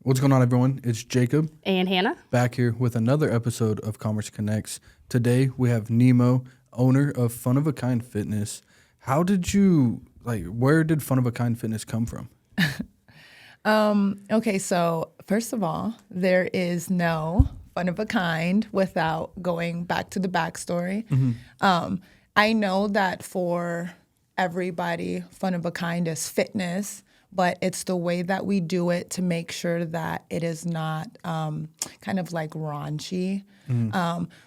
What's going on, everyone? It's Jacob And Hannah. back here with another episode of Commerce Connects. Today we have Nemo, owner of FunOfAKind Fitness. Where did FunOfAKind Fitness come from? Okay, so first of all, there is no Fun of a Kind without going back to the backstory. I know that for everybody, Fun of a Kind is fitness, but it's the way that we do it to make sure that it is not kind of like raunchy,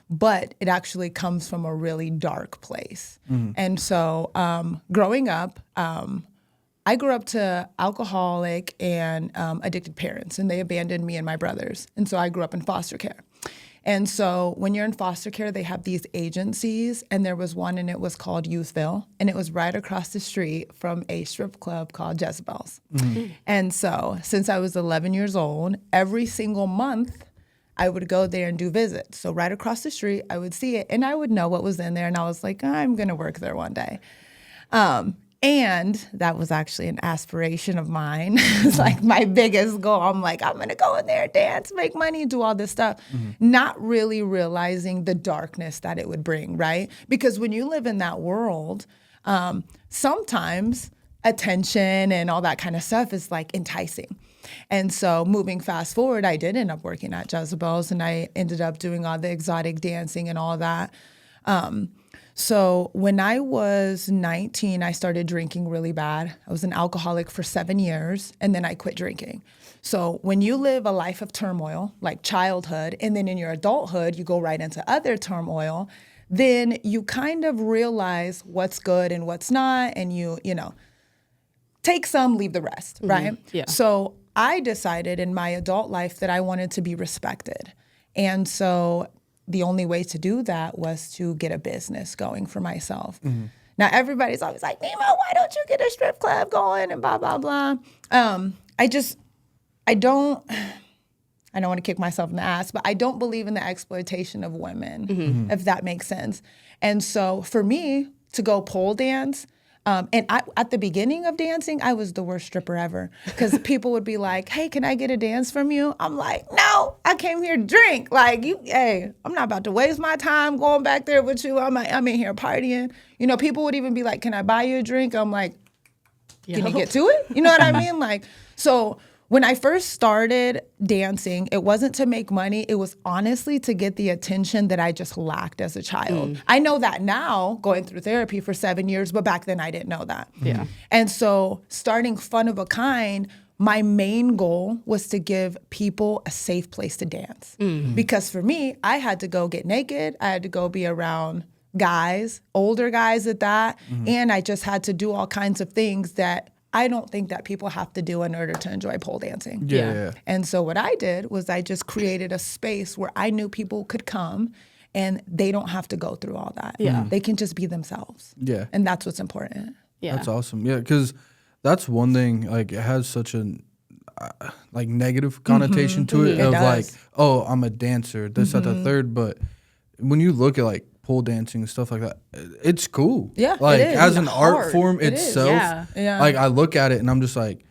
but it actually comes from a really dark place. And so growing up, I grew up to alcoholic and addicted parents, and they abandoned me and my brothers. And so I grew up in foster care. And so when you're in foster care, they have these agencies, and there was one, and it was called Youthville, and it was right across the street from a strip club called Jezebel's. And so since I was 11 years old, every single month, I would go there and do visits. So right across the street, I would see it, and I would know what was in there, and I was like, I'm going to work there one day. And that was actually an aspiration of mine. It's like my biggest goal. I'm like, I'm going to go in there, dance, make money, do all this stuff. Not really realizing the darkness that it would bring, right? Because when you live in that world, sometimes attention and all that kind of stuff is like enticing. And so moving fast forward, I did end up working at Jezebel's, and I ended up doing all the exotic dancing and all that. So when I was 19, I started drinking really bad. I was an alcoholic for 7 years, and then I quit drinking. So when you live a life of turmoil, like childhood, and then in your adulthood, you go right into other turmoil, then you kind of realize what's good and what's not, and you take some, leave the rest, right? Yeah. So I decided in my adult life that I wanted to be respected. And so the only way to do that was to get a business going for myself. Now, everybody's always like, Nemo, why don't you get a strip club going and blah, blah, blah. I don't want to kick myself in the ass, but I don't believe in the exploitation of women, if that makes sense. And so for me to go pole dance, at the beginning of dancing, I was the worst stripper ever, because people would be like, hey, can I get a dance from you? I'm like, no, I came here to drink. Like, I'm not about to waste my time going back there with you. I'm in here partying. People would even be like, can I buy you a drink? I'm like, can you get to it? You know what I mean? Like, so when I first started dancing, it wasn't to make money. It was honestly to get the attention that I just lacked as a child. I know that now, going through therapy for 7 years, but back then I didn't know that. Yeah. And so starting Fun of a Kind, my main goal was to give people a safe place to dance. Because for me, I had to go get naked. I had to go be around guys, older guys at that. And I just had to do all kinds of things that I don't think that people have to do in order to enjoy pole dancing. Yeah. And so what I did was I just created a space where I knew people could come and they don't have to go through all that. Yeah. They can just be themselves. Yeah. And that's what's important. Yeah. That's awesome. Yeah, because that's one thing, like, it has such a negative connotation to it, It of does. like, oh, I'm a dancer, this, that, the third. But when you look at like pole dancing and stuff like that, it's cool. Yeah, like it is. as an It's art hard. form It is. itself. Yeah. Like, I look at it and I'm just like,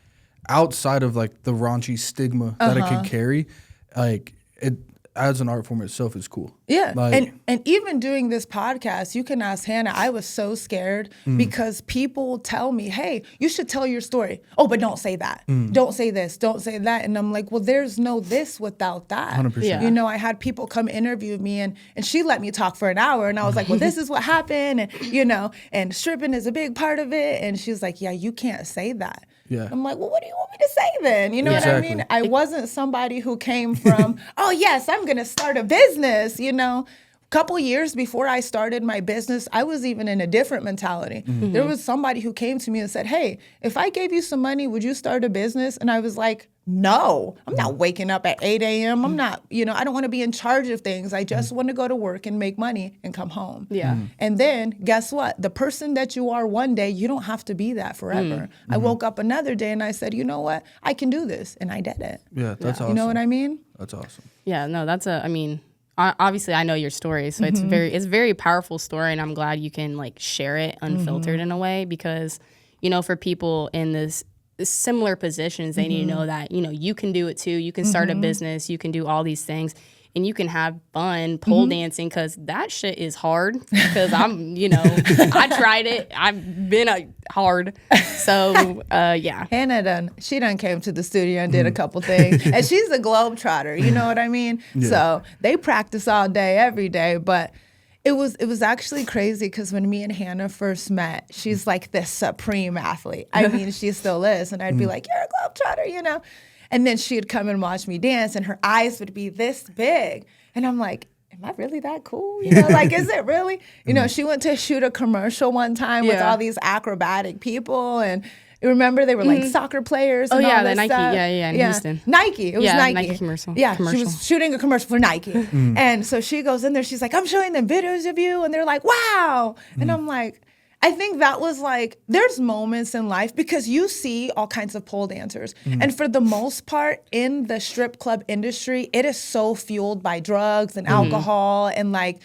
outside of like the raunchy stigma that it could carry, like, it as an art form itself is cool. Yeah, Like, and even doing this podcast, you can ask Hannah, I was so scared because people tell me, hey, you should tell your story. Oh, but don't say that. Don't say this. Don't say that. And I'm like, well, there's no this without that. 100%. Yeah. I had people come interview me, and she let me talk for an hour. And I was like, well, this is what happened. And, and stripping is a big part of it. And she was like, yeah, you can't say that. Yeah. I'm like, well, what do you want me to say then? You know what I Exactly. mean? I wasn't somebody who came from, oh, yes, I'm going to start a business, A couple years before I started my business, I was even in a different mentality. There was somebody who came to me and said, hey, if I gave you some money, would you start a business? And I was like, no, I'm not waking up at 8 a.m. I'm not, I don't want to be in charge of things. I just want to go to work and make money and come home. Yeah. And then guess what? The person that you are one day, you don't have to be that forever. I woke up another day and I said, you know what? I can do this. And I did it. yeah, that's awesome. You know what I mean? That's awesome. Yeah, no, obviously I know your story, so it's a very powerful story, and I'm glad you can like share it unfiltered in a way, because for people in this similar positions, they need to know that, you can do it too. You can start a business, you can do all these things, and you can have fun pole dancing, because that shit is hard. Because I tried it. I've been hard. So, yeah. Hannah she done came to the studio and did a couple things. And she's a globetrotter, you know what I mean? Yeah. So they practice all day, every day. But it was actually crazy, because when me and Hannah first met, she's like this supreme athlete. I mean, she still is. And I'd be like, you're a globetrotter, And then she'd come and watch me dance, and her eyes would be this big. And I'm like, am I really that cool? Like, is it really? She went to shoot a commercial one time with all these acrobatic people. And remember, they were like soccer players. Oh, and yeah, all the this Nike. stuff. Yeah, in Houston. Nike. It was Nike. Nike commercial. Yeah, she was shooting a commercial for Nike. And so she goes in there. She's like, I'm showing them videos of you. And they're like, wow. And I'm like, I think that was like, there's moments in life, because you see all kinds of pole dancers. And for the most part, in the strip club industry, it is so fueled by drugs and alcohol. And like,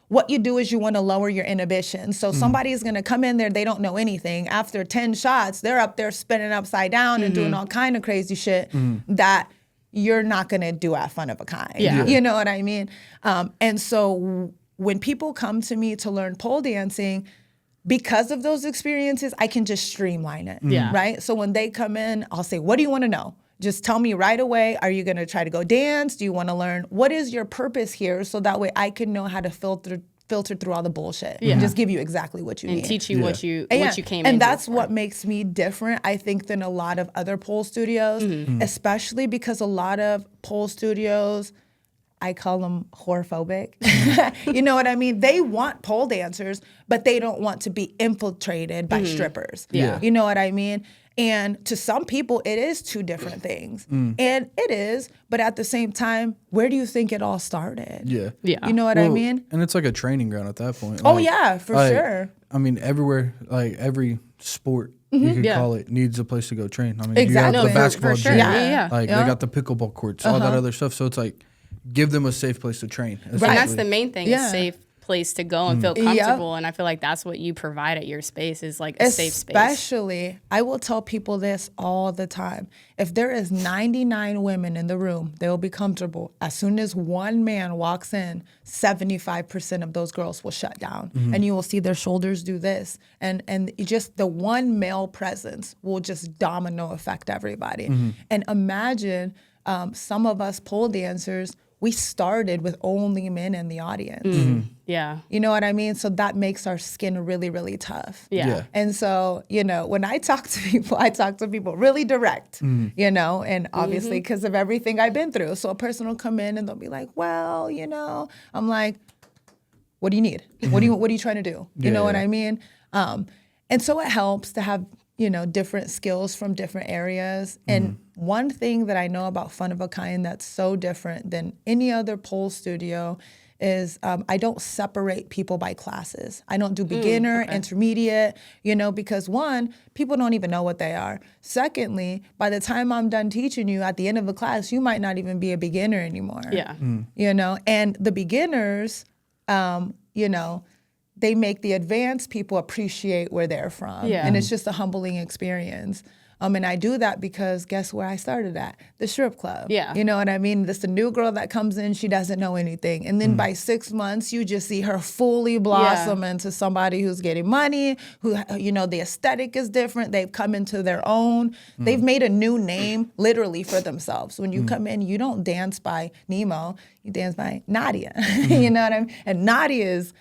what you do is you want to lower your inhibition. So somebody is going to come in there, they don't know anything. After 10 shots, they're up there spinning upside down and doing all kind of crazy shit that you're not going to do at FunOfAKind. Yeah. You know what I mean? And so when people come to me to learn pole dancing, because of those experiences, I can just streamline it, right? So when they come in, I'll say, what do you want to know? Just tell me right away. Are you going to try to go dance? Do you want to learn? What is your purpose here? So that way I can know how to filter through all the bullshit and just give you exactly what you need. And teach you what you came in. And that's what makes me different, I think, than a lot of other pole studios, especially because a lot of pole studios, I call them whorephobic. You know what I mean? They want pole dancers, but they don't want to be infiltrated by strippers. Yeah. You know what I mean? And to some people, it is two different things. And it is, but at the same time, where do you think it all started? Yeah. You know what I mean? And it's like a training ground at that point. Oh, yeah, for sure. I mean, everywhere, like every sport, you could call it, needs a place to go train. I mean, Exactly. you got the basketball for sure. gym. Yeah. Like, they got the pickleball courts, all that other stuff. So it's like, give them a safe place to train. And that's the main thing, a safe place to go and feel comfortable. And I feel like that's what you provide at your space, is like a safe space. Especially, I will tell people this all the time. If there is 99 women in the room, they will be comfortable. As soon as one man walks in, 75% of those girls will shut down. And you will see their shoulders do this. And just the one male presence will just domino affect everybody. And imagine some of us pole dancers, we started with only men in the audience. Yeah. You know what I mean? So that makes our skin really, really tough. Yeah. And so, when I talk to people really direct, and obviously because of everything I've been through. So a person will come in and they'll be like, well, I'm like, what do you need? What are you trying to do? You know what I mean? And so it helps to have, different skills from different areas. And one thing that I know about FunOfAKind that's so different than any other pole studio is I don't separate people by classes. I don't do beginner, intermediate, because one, people don't even know what they are. Secondly, by the time I'm done teaching you at the end of a class, you might not even be a beginner anymore. Yeah. And the beginners, they make the advanced people appreciate where they're from. Yeah. And it's just a humbling experience. And I do that because guess where I started at? The strip club. Yeah. You know what I mean? This the new girl that comes in, she doesn't know anything. And then by 6 months, you just see her fully blossom into somebody who's getting money, who, the aesthetic is different. They've come into their own. They've made a new name literally for themselves. When you come in, you don't dance by Nemo, you dance by Nadia. You know what I mean? And Nadia is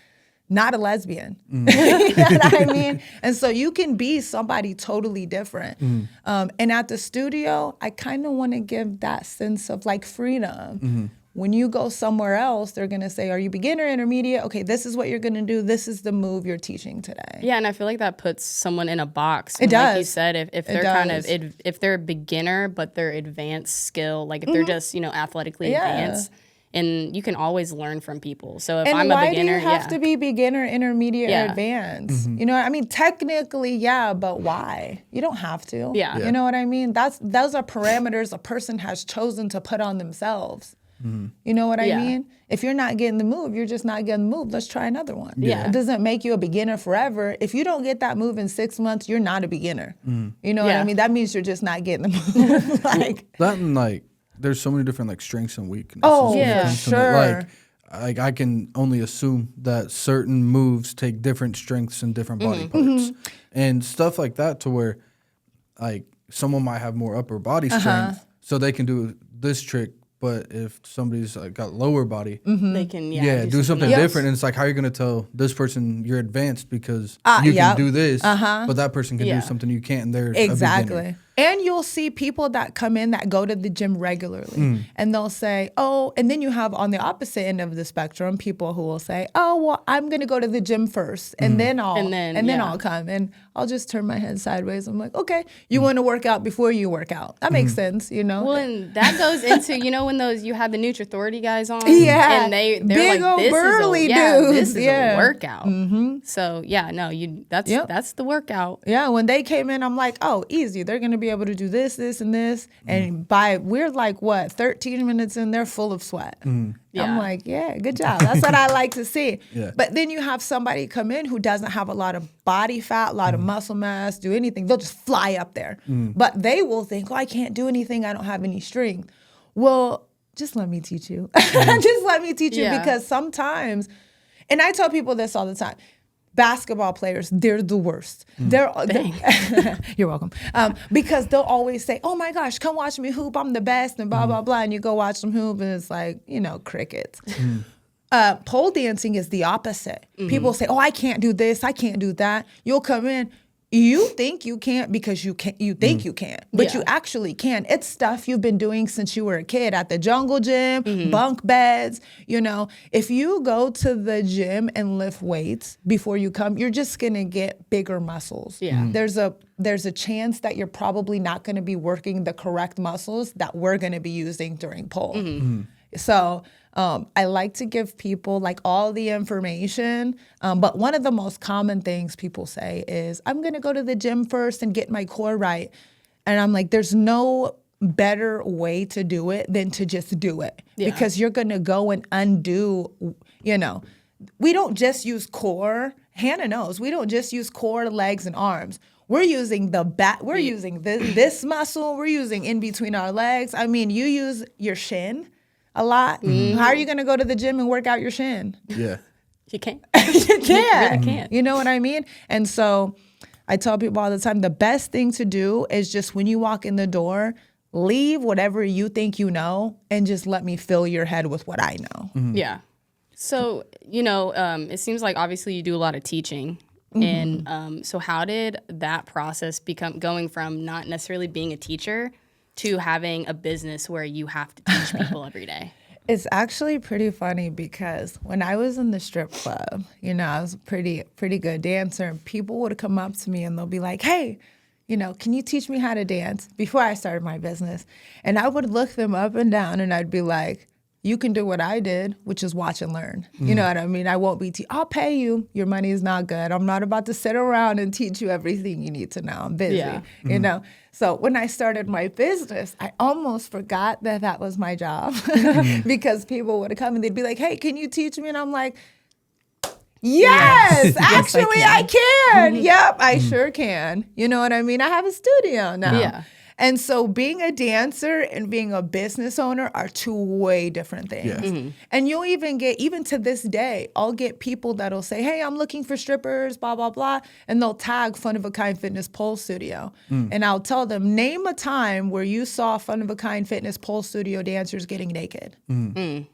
not a lesbian. You know what I mean? And so you can be somebody totally different. And at the studio, I kind of want to give that sense of like freedom. When you go somewhere else, they're going to say, are you beginner, intermediate? Okay, this is what you're going to do. This is the move you're teaching today. Yeah, and I feel like that puts someone in a box. It does. Like you said, if they're if they're a beginner, but they're advanced skill, like if they're just, athletically advanced, and you can always learn from people. So if I'm a beginner, why do you have to be beginner, intermediate, or advanced? You know what I mean? Technically, but why? You don't have to. Yeah. You know what I mean? Those are parameters a person has chosen to put on themselves. You know what I Yeah. mean? If you're not getting the move, you're just not getting the move. Let's try another one. Yeah. It doesn't make you a beginner forever. If you don't get that move in 6 months, you're not a beginner. You know what I Yeah. mean? That means you're just not getting the move. Like, That and like, there's so many different like strengths and weaknesses. Oh, when it yeah. comes to it. sure. Like I can only assume that certain moves take different strengths and different body parts and stuff like that, to where like someone might have more upper body strength, so they can do this trick. But if somebody's got lower body, They can do something else. different. And it's like, how are you going to tell this person you're advanced because you yep. can do this, but that person can Yeah. do something you can't, and they're a beginner. Exactly. And you'll see people that come in that go to the gym regularly and they'll say, oh, and then you have on the opposite end of the spectrum, people who will say, oh, well, I'm going to go to the gym first and then I'll come. And I'll just turn my head sideways. I'm like, okay, you want to work out before you work out. That makes sense, you know? Well, and that goes into, you know, when you had the Nutri-Authority guys on? Yeah. And they're Big like, old burly dudes. this is Yeah. a workout. So, yeah, no, that's the workout. Yeah, when they came in, I'm like, oh, easy. They're going to be able to do this, this, and this. And we're like, 13 minutes in, they're full of sweat. Yeah. I'm like, yeah, good job. That's what I like to see. Yeah. But then you have somebody come in who doesn't have a lot of body fat, a lot of muscle mass, do anything. They'll just fly up there. But they will think, oh, I can't do anything. I don't have any strength. Well, just let me teach you. Just let me teach you, Yeah. because sometimes, and I tell people this all the time, basketball players, they're the worst. You're welcome. Because they'll always say, oh my gosh, come watch me hoop. I'm the best and blah, blah, blah. And you go watch them hoop and it's like, crickets. Pole dancing is the opposite. People say, oh, I can't do this. I can't do that. You'll come in. You think you can't because you think you can't, but you actually can. It's stuff you've been doing since you were a kid at the jungle gym, bunk beds. If you go to the gym and lift weights before you come, you're just gonna get bigger muscles. Yeah. There's a chance that you're probably not gonna be working the correct muscles that we're gonna be using during pole. So I like to give people like all the information, but one of the most common things people say is, I'm going to go to the gym first and get my core right. And I'm like, there's no better way to do it than to just do it, because you're going to go and undo, we don't just use core. Hannah knows, we don't just use core, legs, and arms. We're using the back. We're using this muscle. We're using in between our legs. I mean, you use your shin a lot. How are you going to go to the gym and work out your shin? Yeah. You can't. You can't. You really can't. You know what I mean? And so I tell people all the time, the best thing to do is just when you walk in the door, leave whatever you think you know and just let me fill your head with what I know. Yeah. So, it seems like obviously you do a lot of teaching. And so how did that process become, going from not necessarily being a teacher to having a business where you have to teach people every day? It's actually pretty funny because when I was in the strip club, I was a pretty good dancer, and people would come up to me and they'll be like, hey, can you teach me how to dance, before I started my business? And I would look them up and down and I'd be like, you can do what I did, which is watch and learn. You know what I mean? I won't be, I'll pay you. Your money is not good. I'm not about to sit around and teach you everything you need to know. I'm busy, you know? So when I started my business, I almost forgot that was my job because people would come and they'd be like, hey, can you teach me? And I'm like, yes, actually I can. Yep, I sure can. You know what I mean? I have a studio now. Yeah. And so being a dancer and being a business owner are two way different things. Yeah. And you'll even to this day, I'll get people that'll say, hey, I'm looking for strippers, blah, blah, blah. And they'll tag FunOfAKind Fitness Pole Studio. And I'll tell them, name a time where you saw FunOfAKind Fitness Pole Studio dancers getting naked.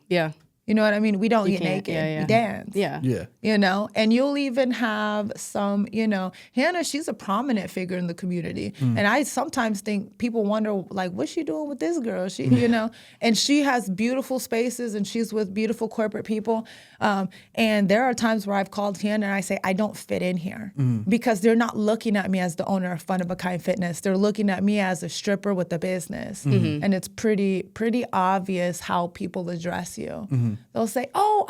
Yeah. You know what I mean? We don't get can't. naked. We dance. Yeah. Yeah. And you'll even have some, Hannah, she's a prominent figure in the community. And I sometimes think people wonder, like, what's she doing with this girl? She, and she has beautiful spaces and she's with beautiful corporate people. And there are times where I've called Hannah and I say, I don't fit in here because they're not looking at me as the owner of FunOfAKind Fitness. They're looking at me as a stripper with a business. And it's pretty obvious how people address you. They'll say, oh,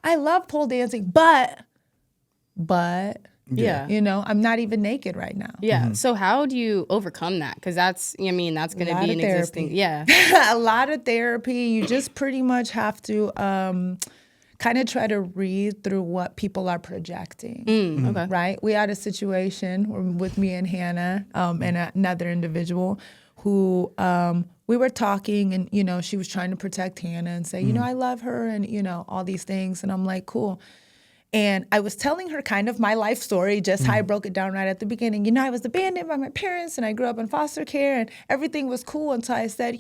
I love pole dancing, but Yeah. You know, I'm not even naked right now. Yeah. So how do you overcome that? Because that's going to be an existing. Yeah. A lot of therapy. You just pretty much have to kind of try to read through what people are projecting. Okay. Right? We had a situation with me and Hannah and another individual who we were talking, and, you know, she was trying to protect Hannah and say, you know, I love her and, you know, all these things. And I'm like, cool. And I was telling her kind of my life story, just how I broke it down right at the beginning. You know, I was abandoned by my parents and I grew up in foster care and everything was cool until I said,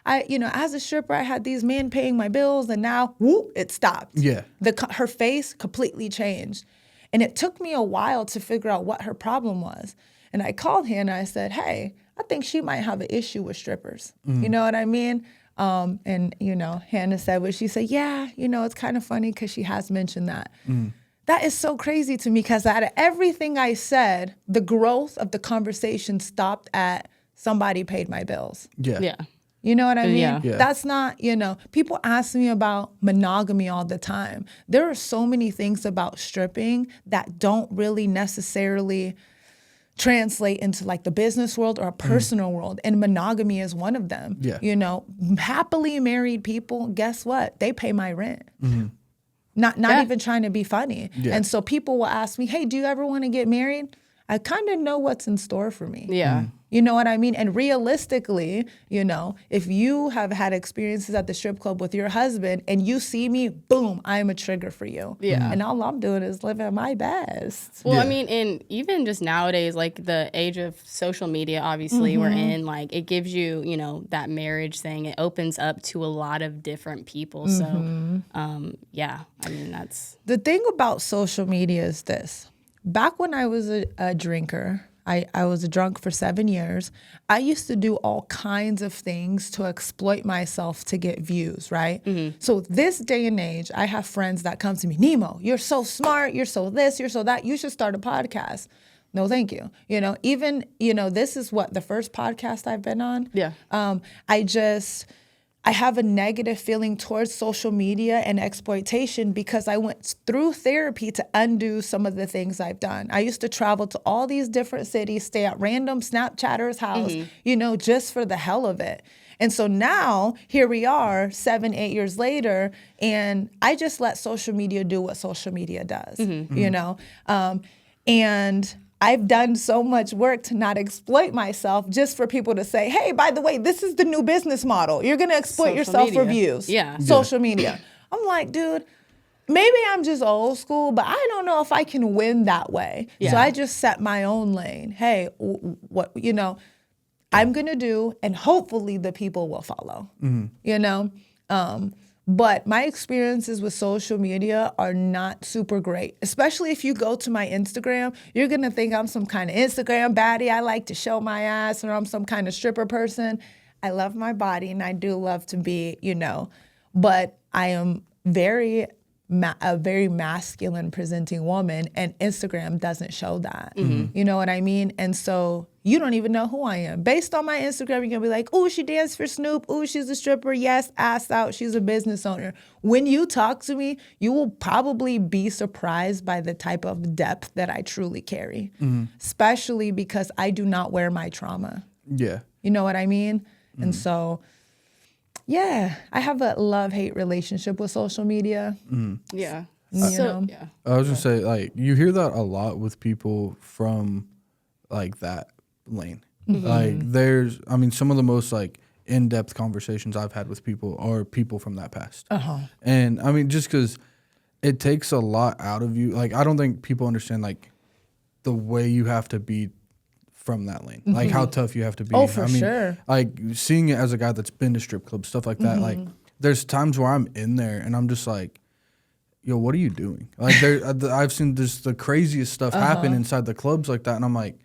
as a stripper, I had these men paying my bills and now, whoop, it stopped. Yeah. Her face completely changed. And it took me a while to figure out what her problem was. And I called Hannah. I said, hey, I think she might have an issue with strippers. You know what I mean? And, you know, Hannah said what she said. Yeah, you know, it's kind of funny because she has mentioned that. That is so crazy to me because out of everything I said, the growth of the conversation stopped at somebody paid my bills. Yeah. Yeah. You know what I mean? Yeah. That's not, you know, people ask me about monogamy all the time. There are so many things about stripping that don't really necessarily translate into like the business world or a personal world, and monogamy is one of them. Yeah. You know, happily married people, guess what? They pay my rent. Not even trying to be funny. Yeah. And so people will ask me, hey, do you ever want to get married? I kind of know what's in store for me. Yeah. You know what I mean? And realistically, you know, if you have had experiences at the strip club with your husband and you see me, boom, I'm a trigger for you. Yeah. And all I'm doing is living my best. Well, Yeah. I mean, and even just nowadays, like the age of social media, obviously we're in, like it gives you, you know, that marriage thing. It opens up to a lot of different people. So, yeah, I mean, that's. The thing about social media is this. Back when I was a drinker, I was a drunk for 7 years. I used to do all kinds of things to exploit myself to get views, right? So this day and age, I have friends that come to me, Nemo, you're so smart, you're so this, you're so that, you should start a podcast. No, thank you. You know, even, you know, this is what, the first podcast I've been on? Yeah. I have a negative feeling towards social media and exploitation because I went through therapy to undo some of the things I've done. I used to travel to all these different cities, stay at random Snapchatter's house, you know, just for the hell of it. And so now here we are 7, 8 years later, and I just let social media do what social media does, you know? And I've done so much work to not exploit myself just for people to say, hey, by the way, this is the new business model. You're going to exploit Social yourself for media. views. Yeah. Social media. I'm like, dude, maybe I'm just old school, but I don't know if I can win that way. Yeah. So I just set my own lane. Hey, what, you know, I'm going to do, and hopefully the people will follow, you know? But my experiences with social media are not super great, especially if you go to my Instagram. You're going to think I'm some kind of Instagram baddie. I like to show my ass, or I'm some kind of stripper person. I love my body, and I do love to be, you know, but I am a very masculine presenting woman, and Instagram doesn't show that. You know what I mean? And so you don't even know who I am. Based on my Instagram, you're gonna be like, oh, she danced for Snoop. Oh, she's a stripper. Yes, ass out. She's a business owner. When you talk to me, you will probably be surprised by the type of depth that I truly carry, especially because I do not wear my trauma. Yeah. You know what I mean? And so, yeah, I have a love-hate relationship with social media. Yeah. You So, know? yeah. I was gonna say, like, you hear that a lot with people from like that lane. Like, there's, I mean, some of the most like in-depth conversations I've had with people are people from that past. And I mean, just because it takes a lot out of you. Like, I don't think people understand like the way you have to be from that lane, like how tough you have to be. Oh, for I mean, sure. Like, seeing it as a guy that's been to strip clubs, stuff like that. Like, there's times where I'm in there and I'm just like, yo, what are you doing? Like, I've seen the craziest stuff happen inside the clubs like that, and I'm like,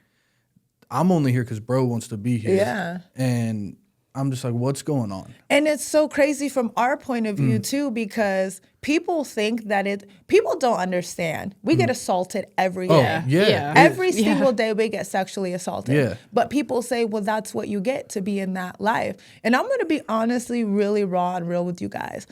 I'm only here because bro wants to be here. Yeah. And I'm just like, what's going on? And it's so crazy from our point of view too, because people think that people don't understand. We get assaulted every day. Yeah. Every single day we get sexually assaulted. Yeah. But people say, well, that's what you get to be in that life. And I'm going to be honestly really raw and real with you guys.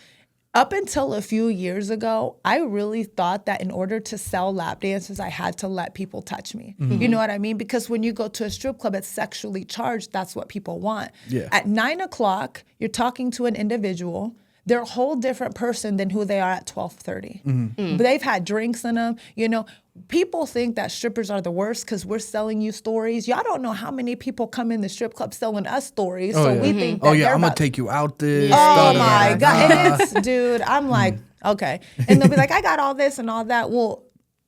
Up until a few years ago, I really thought that in order to sell lap dances, I had to let people touch me. You know what I mean? Because when you go to a strip club, it's sexually charged. That's what people want. Yeah. At 9 o'clock, you're talking to an individual. They're a whole different person than who they are at 12:30. But they've had drinks in them. You know, people think that strippers are the worst because we're selling you stories. Y'all don't know how many people come in the strip club selling us stories. So we think that Oh yeah, they're I'm gonna about- take you out this. Oh da, da, my da, God. da. And it's, dude, I'm like, okay. And they'll be like, I got all this and all that. Well,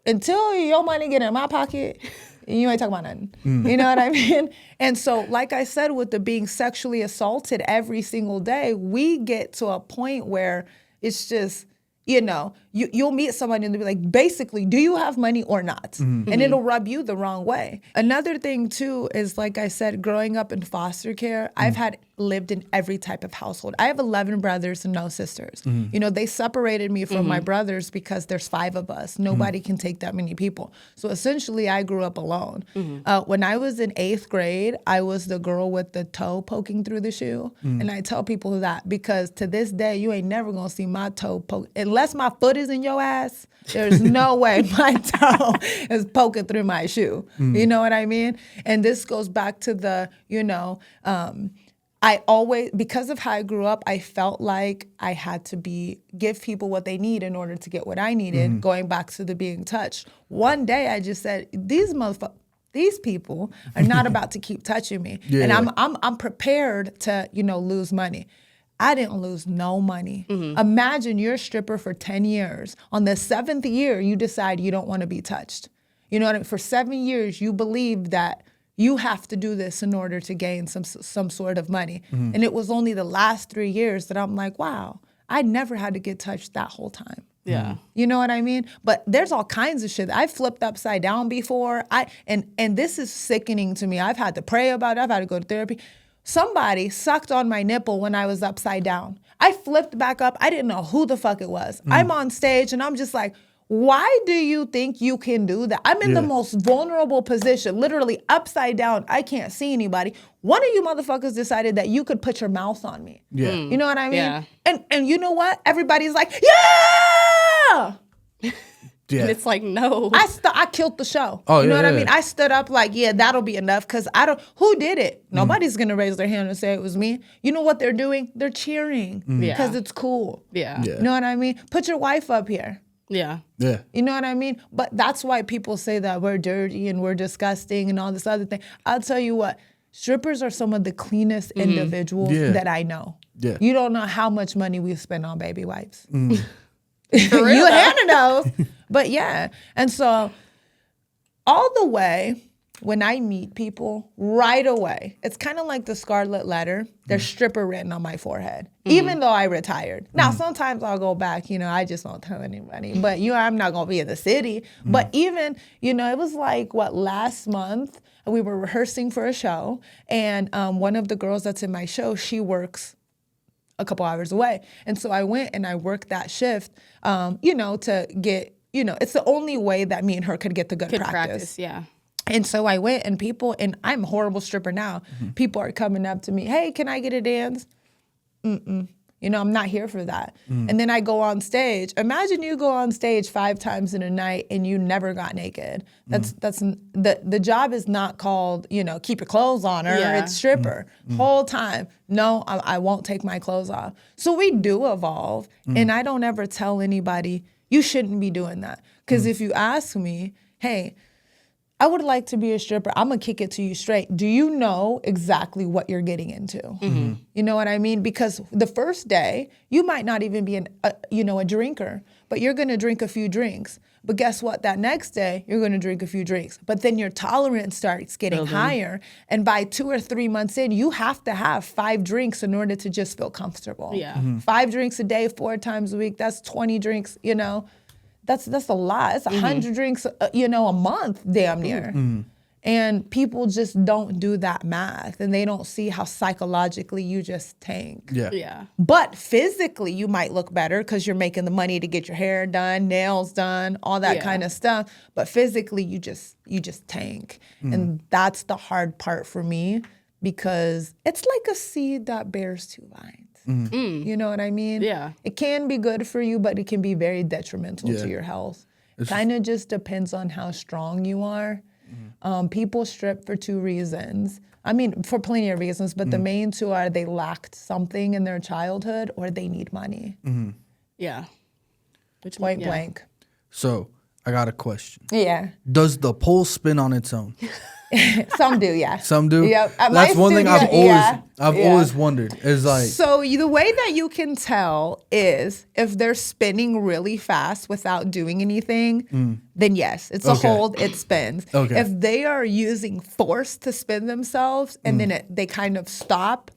until your money get in my pocket, you ain't talking about nothing. You know what I mean? And so, like I said, with the being sexually assaulted every single day, we get to a point where it's just, you know, you'll meet someone and they'll be like, basically, do you have money or not? And it'll rub you the wrong way. Another thing too is, like I said, growing up in foster care, I've lived in every type of household. I have 11 brothers and no sisters. You know, they separated me from my brothers because there's 5 of us. Nobody can take that many people. So essentially, I grew up alone. When I was in 8th grade, I was the girl with the toe poking through the shoe. And I tell people that because to this day, you ain't never gonna see my toe poke. Unless my foot is in your ass, there's no way my toe is poking through my shoe. You know what I mean? And this goes back to the, you know, I always, because of how I grew up, I felt like I had to give people what they need in order to get what I needed, going back to the being touched. One day I just said, these people are not about to keep touching me. Yeah. And I'm prepared to, you know, lose money. I didn't lose no money. Imagine you're a stripper for 10 years. On the 7th year, you decide you don't want to be touched. You know what I mean? For 7 years, you believe that you have to do this in order to gain some sort of money. And it was only the last 3 years that I'm like, wow, I never had to get touched that whole time. Yeah. You know what I mean? But there's all kinds of shit. I flipped upside down before. And this is sickening to me. I've had to pray about it. I've had to go to therapy. Somebody sucked on my nipple when I was upside down. I flipped back up. I didn't know who the fuck it was. I'm on stage and I'm just like, why do you think you can do that? I'm in the most vulnerable position, literally upside down. I can't see anybody. One of you motherfuckers decided that you could put your mouth on me. Yeah. You know what I mean? Yeah. And you know what? Everybody's like, yeah! Yeah. And it's like, no. I killed the show. Oh, you know yeah, what I yeah. mean? I stood up like, yeah, that'll be enough because who did it? Nobody's going to raise their hand and say it was me. You know what they're doing? They're cheering Yeah. because it's cool. Yeah. Yeah. You know what I mean? Put your wife up here. Yeah. Yeah. You know what I mean? But that's why people say that we're dirty and we're disgusting and all this other thing. I'll tell you what, strippers are some of the cleanest individuals Yeah. that I know. Yeah. You don't know how much money we spend on baby wipes. For real, You though. Hannah knows. But yeah. And so all the way, when I meet people, right away, it's kind of like the Scarlet Letter. There's stripper written on my forehead, even though I retired. Now, sometimes I'll go back, you know, I just won't tell anybody. But, you know, I'm not going to be in the city. But even, you know, it was like, last month, we were rehearsing for a show. And one of the girls that's in my show, she works a couple hours away. And so I went and I worked that shift, you know, to get, you know, it's the only way that me and her could get the good practice. Yeah. And so I went and I'm a horrible stripper now. People are coming up to me, hey, can I get a dance? You know, I'm not here for that. And then I go on stage. Imagine you go on stage 5 times in a night and you never got naked. That's the job is not called, you know, keep your clothes on or Yeah. it's stripper. Whole time, no, I won't take my clothes off. So we do evolve. And I don't ever tell anybody, you shouldn't be doing that. Because if you ask me, hey, I would like to be a stripper. I'm going to kick it to you straight. Do you know exactly what you're getting into? You know what I mean? Because the first day, you might not even be a drinker, but you're going to drink a few drinks. But guess what? That next day, you're going to drink a few drinks. But then your tolerance starts getting higher. And by 2 or 3 months in, you have to have 5 drinks in order to just feel comfortable. Yeah. 5 drinks a day, 4 times a week. That's 20 drinks, you know. That's a lot. It's 100 drinks, you know, a month, damn near. And people just don't do that math, and they don't see how psychologically you just tank. Yeah. Yeah. But physically, you might look better because you're making the money to get your hair done, nails done, all that Yeah. kind of stuff. But physically, you just tank, and that's the hard part for me because it's like a seed that bears 2 vines. You know what I mean? Yeah. It can be good for you, but it can be very detrimental Yeah. to your health. Kind of just depends on how strong you are. People strip for 2 reasons. I mean, for plenty of reasons, but the main 2 are they lacked something in their childhood or they need money. Yeah. Which Point yeah. blank. So I got a question. Yeah. Does the pole spin on its own? Some do, yeah. Some do. Yep. At That's my one thing studio, I've always wondered is like, So the way that you can tell is if they're spinning really fast without doing anything, then yes, it's a Okay. hold, it spins. Okay. If they are using force to spin themselves and then they kind of stop,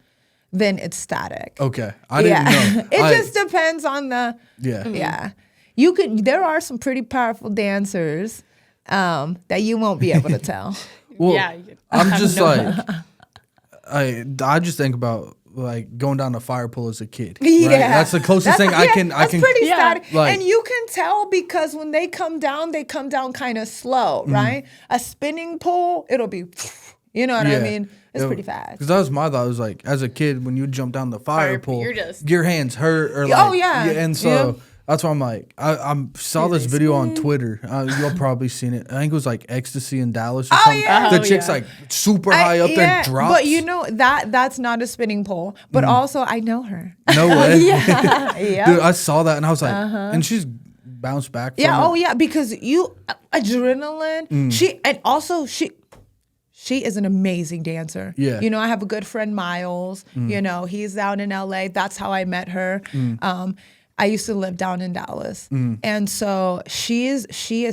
then it's static. okay, I didn't know. It just depends on the Yeah. yeah. You could. There are some pretty powerful dancers that you won't be able to tell. Well, Yeah. I'm just like, I just think about like going down a fire pole as a kid. Right? Yeah, That's the closest thing I can. That's pretty Yeah. static, Like- and you can tell because when they come down kind of slow, right? A spinning pole, it'll be, you know what I mean? It's pretty fast. Because that was my thought. It was like, as a kid, when you jump down the fire pole, you're just- your hands hurt or like, Oh, yeah. and so. Yeah. That's why I'm like, I saw this video on Twitter. You'll probably seen it. I think it was like ecstasy in Dallas or something. yeah. The Oh, chick's yeah. like super high up there, drops. But you know that's not a spinning pole. But also, I know her. No way. Yeah. Dude, I saw that and I was like, and she's bounced back from Yeah. it. Oh, yeah. Because adrenaline. She is an amazing dancer. Yeah. You know, I have a good friend, Miles. You know, he's down in LA. That's how I met her. I used to live down in Dallas. And so she is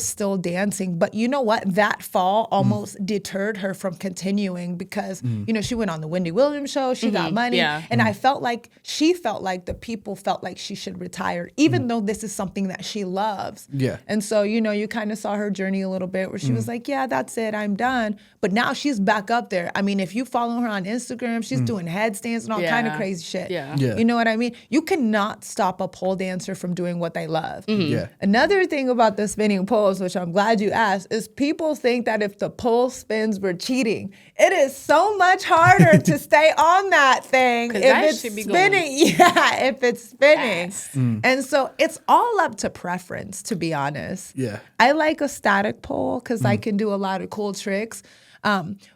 still dancing. But you know what? That fall almost deterred her from continuing because, you know, she went on the Wendy Williams show. She got money. Yeah. And I felt like she felt like the people felt like she should retire, even though this is something that she loves. Yeah. And so, you know, you kind of saw her journey a little bit where she was like, yeah, that's it. I'm done. But now she's back up there. I mean, if you follow her on Instagram, she's doing headstands and all kind of Yeah. crazy shit. Yeah. Yeah. You know what I mean? You cannot stop a pole dancer from doing what they love. Yeah. Another thing about the spinning poles, which I'm glad you asked, is people think that if the pole spins, we're cheating. It is so much harder to stay on that thing 'Cause if that it's should be going spinning. Yeah, if it's spinning. fast. And so it's all up to preference, to be honest. Yeah. I like a static pole because I can do a lot of cool tricks.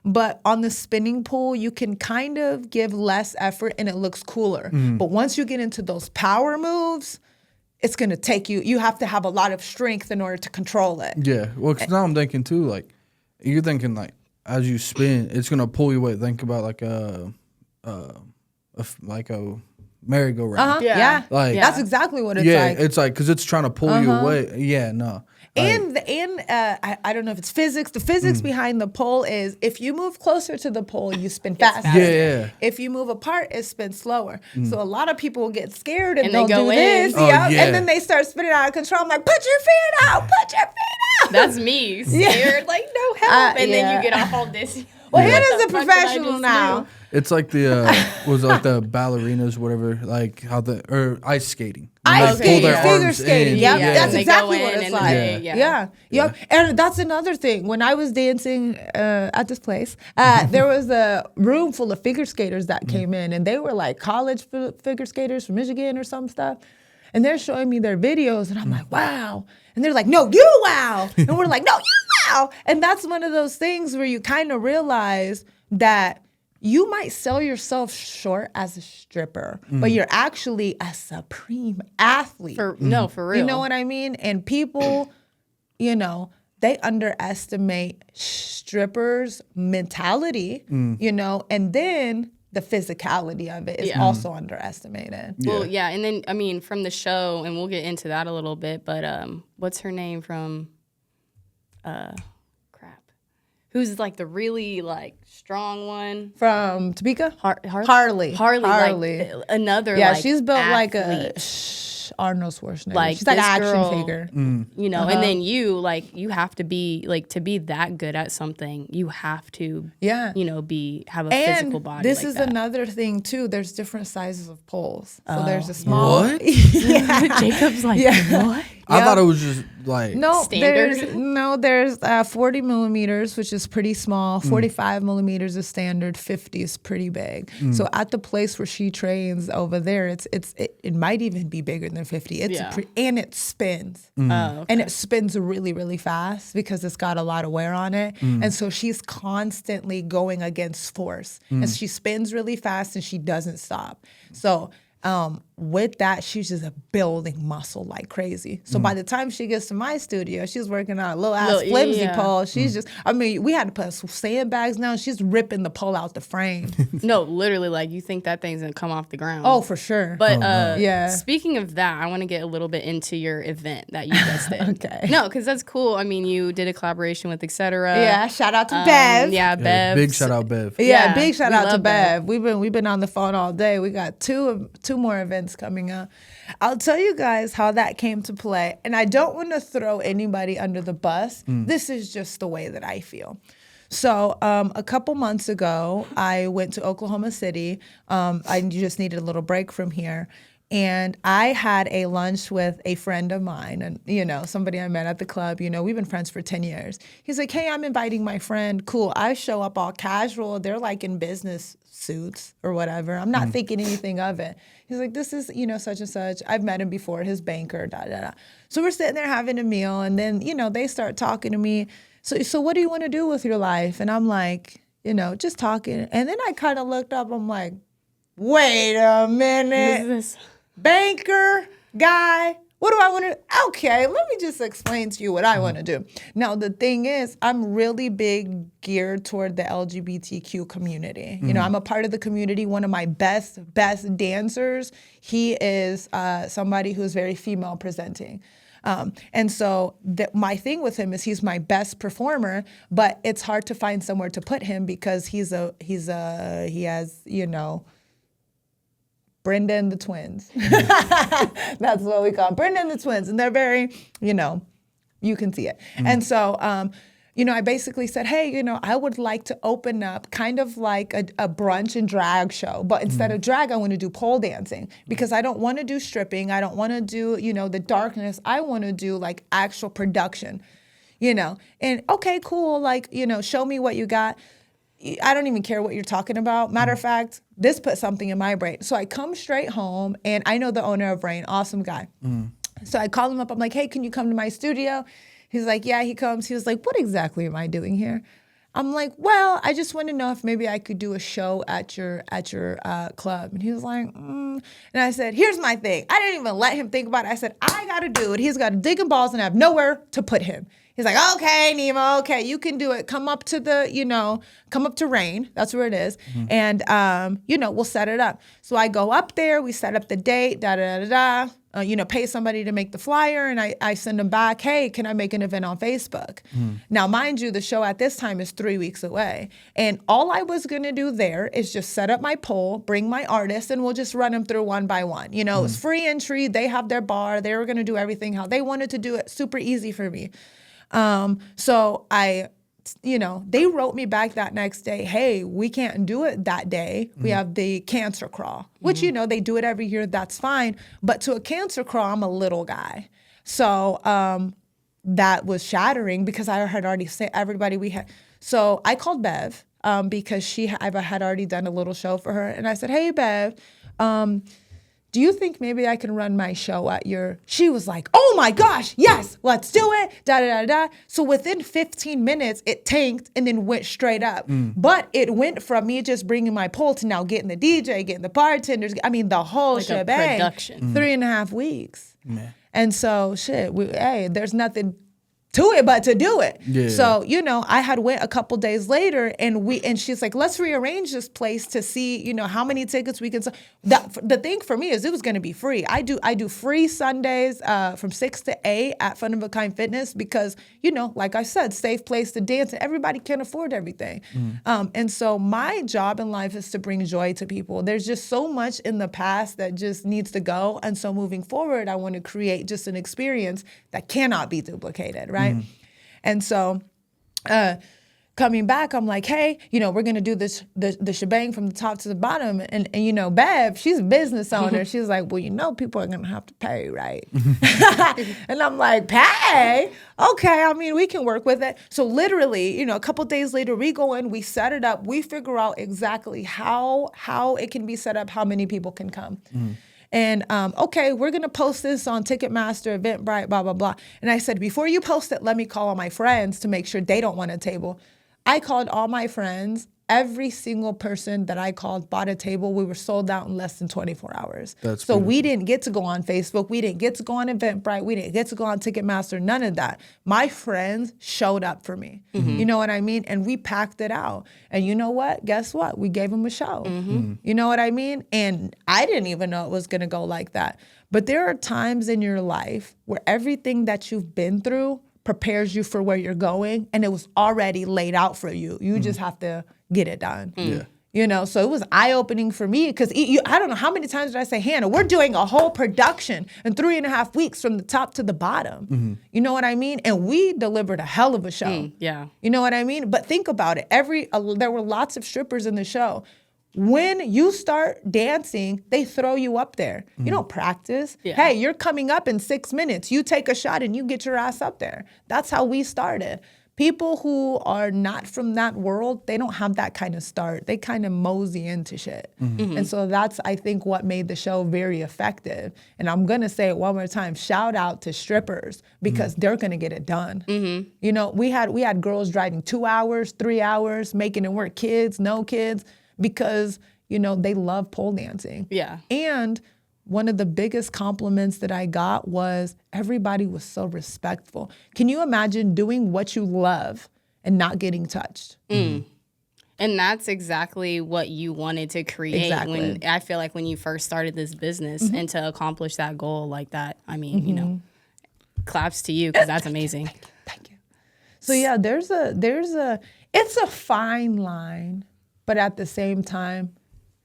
But on the spinning pole, you can kind of give less effort and it looks cooler. But once you get into those power moves, it's going to take you. You have to have a lot of strength in order to control it. Yeah. Well, 'cause now I'm thinking too, like, you're thinking like, as you spin, it's going to pull you away. Think about like a merry-go-round. Yeah. Yeah. Like- That's exactly what it's Yeah, like. it's like, because it's trying to pull you away. Yeah, no. And I don't know if it's physics. The physics behind the pole is if you move closer to the pole, you spin faster. Yeah. If you move apart, it spins slower. So a lot of people will get scared and And they they'll go do in. this. Oh, Yep. yeah. And then they start spinning out of control. I'm like, put your feet out, put your feet out. That's me. Scared, like, no help. And then yeah. you get off all this. Well, Yeah. here is What a the fuck did I professional just now. do? It's like the was it like the ballerinas, whatever, like how or ice skating. When they Ice pull skating, their figure arms skating. in. Yep, Yeah. that's And they exactly go what in it's and like. then they- Yeah. And that's another thing. When I was dancing at this place, there was a room full of figure skaters that came in, and they were like college figure skaters from Michigan or some stuff. And they're showing me their videos, and I'm like, wow. And they're like, no, you wow. And we're like, no, you wow. And that's one of those things where you kind of realize that you might sell yourself short as a stripper, but you're actually a supreme athlete. No, for real. You know what I mean? And people, you know, they underestimate strippers' mentality, you know, and then the physicality of it is Yeah. also underestimated. Well, yeah, and then I mean from the show, and we'll get into that a little bit. But what's her name from? Crap, who's like the really like strong one? From Topeka? Harley. Harley. Like, another. Yeah, like, she's built like a athlete. Arnold Schwarzenegger. Like, She's like an this action girl, figure. you know, and then you have to be like, to be that good at something, you have to, Yeah. you know, have a physical body. This like is that. another thing too. There's different sizes of poles. So there's a small. What? Jacob's like, what? I thought it was just like No, Standard? there's 40 millimeters, which is pretty small. 45 millimeters is standard. 50 is pretty big. So at the place where she trains over there, it might even be bigger than 50. And it spins. Oh, okay. And it spins really, really fast because it's got a lot of wear on it. And so she's constantly going against force. And she spins really fast and she doesn't stop. So with that, she's just building muscle like crazy. So by the time she gets to my studio, she's working on a little ass flimsy pole. She's just, I mean, we had to put sandbags now. She's ripping the pole out the frame. No, literally, like, you think that thing's gonna come off the ground. Oh, for sure. But Yeah. speaking of that, I want to get a little bit into your event that you guys did. Okay. No, because that's cool. I mean, you did a collaboration with etc. Yeah, shout out to Bev. Yeah, Bev. big shout out, Bev. Yeah, big shout we out to love Bev. Bev. We've been on the phone all day. We got two more events coming up. I'll tell you guys how that came to play. And I don't want to throw anybody under the bus. This is just the way that I feel. So a couple months ago, I went to Oklahoma City. I just needed a little break from here. And I had a lunch with a friend of mine and, you know, somebody I met at the club. You know, we've been friends for 10 years. He's like, hey, I'm inviting my friend. Cool. I show up all casual. They're like in business suits or whatever. I'm not thinking anything of it. He's like, this is, you know, such and such. I've met him before, his banker, da, da, da. So we're sitting there having a meal. And then, you know, they start talking to me. So what do you want to do with your life? And I'm like, you know, just talking. And then I kind of looked up. I'm like, wait a minute. What is this? Banker, guy, what do I want to, okay, let me just explain to you what I want to do. Now, the thing is, I'm really big geared toward the LGBTQ community. You know, I'm a part of the community. One of my best dancers, he is somebody who's very female presenting. And so my thing with him is he's my best performer, but it's hard to find somewhere to put him because he has, you know, Brenda and the twins. That's what we call them. Brenda and the twins. And they're very, you know, you can see it. And so, you know, I basically said, hey, you know, I would like to open up kind of like a brunch and drag show. But instead of drag, I want to do pole dancing because I don't want to do stripping. I don't want to do, you know, the darkness. I want to do like actual production, you know. And okay, cool. Like, you know, show me what you got. I don't even care what you're talking about. Matter of fact, this put something in my brain. So I come straight home, and I know the owner of Rain, awesome guy. So I call him up. I'm like, hey, can you come to my studio? He's like, yeah, he comes. He was like, what exactly am I doing here? I'm like, well, I just want to know if maybe I could do a show at your club. And he was like, And I said, here's my thing. I didn't even let him think about it. I said, I got a dude. He's got to dig in balls and I have nowhere to put him. He's like, okay, Nemo, okay, you can do it. Come up to Rain. That's where it is. And, you know, we'll set it up. So I go up there. We set up the date, you know, pay somebody to make the flyer. And I send them back, hey, can I make an event on Facebook? Now, mind you, the show at this time is 3 weeks away. And all I was going to do there is just set up my pole, bring my artists, and we'll just run them through one by one. You know, it's free entry. They have their bar. They were going to do everything how they wanted to do it. Super easy for me. So you know, they wrote me back that next day, hey, we can't do it that day. We have the cancer crawl, which, you know, they do it every year. That's fine. But to a cancer crawl, I'm a little guy. So that was shattering because I had already said everybody we had. So I called Bev because I had already done a little show for her. And I said, hey, Bev, do you think maybe I can run my show at your... She was like, oh my gosh, yes, let's do it, da-da-da-da. So within 15 minutes, it tanked and then went straight up. But it went from me just bringing my pole to now getting the DJ, getting the bartenders. I mean, the whole Like a shebang. production. 3.5 weeks. Man. And so, hey, there's nothing to it but to do it. Yeah. So, you know, I had went a couple days later and she's like, let's rearrange this place to see, you know, how many tickets we can sell. The thing for me is it was going to be free. I do free Sundays from 6 to 8 at FunOfAKind Fitness because, you know, like I said, safe place to dance and everybody can't afford everything. And so my job in life is to bring joy to people. There's just so much in the past that just needs to go. And so moving forward, I want to create just an experience that cannot be duplicated, right? And so coming back, I'm like, hey, you know, we're going to do the shebang from the top to the bottom. And you know, Bev, she's a business owner. She's like, well, you know, people are going to have to pay, right? And I'm like, pay? Okay, I mean, we can work with it. So literally, you know, a couple days later, we go in, we set it up, we figure out exactly how it can be set up, how many people can come. And, okay, we're going to post this on Ticketmaster, Eventbrite, blah, blah, blah. And I said, before you post it, let me call all my friends to make sure they don't want a table. I called all my friends. Every single person that I called bought a table. We were sold out in less than 24 hours. That's so beautiful. we didn't get to go on Facebook. We didn't get to go on Eventbrite. We didn't get to go on Ticketmaster. None of that. My friends showed up for me. You know what I mean? And we packed it out. And you know what? Guess what? We gave them a show. You know what I mean? And I didn't even know it was going to go like that. But there are times in your life where everything that you've been through prepares you for where you're going, and it was already laid out for you. You just have to get it done. Yeah. You know, so it was eye-opening for me because I don't know how many times did I say, Hannah, we're doing a whole production in 3.5 weeks from the top to the bottom. You know what I mean? And we delivered a hell of a show. Yeah. You know what I mean? But think about it. There were lots of strippers in the show. When you start dancing, they throw you up there. You don't practice. Yeah. Hey, you're coming up in 6 minutes. You take a shot and you get your ass up there. That's how we started. People who are not from that world, they don't have that kind of start. They kind of mosey into shit. And so that's, I think, what made the show very effective. And I'm going to say it one more time. Shout out to strippers because they're going to get it done. You know, we had girls driving 2 hours, 3 hours, making it work, kids, no kids, because, you know, they love pole dancing. Yeah. And one of the biggest compliments that I got was everybody was so respectful. Can you imagine doing what you love and not getting touched? And that's exactly what you wanted to create. Exactly. When I feel like when you first started this business and to accomplish that goal like that, I mean, you know, claps to you because that's amazing. Thank you. So yeah, it's a fine line, but at the same time,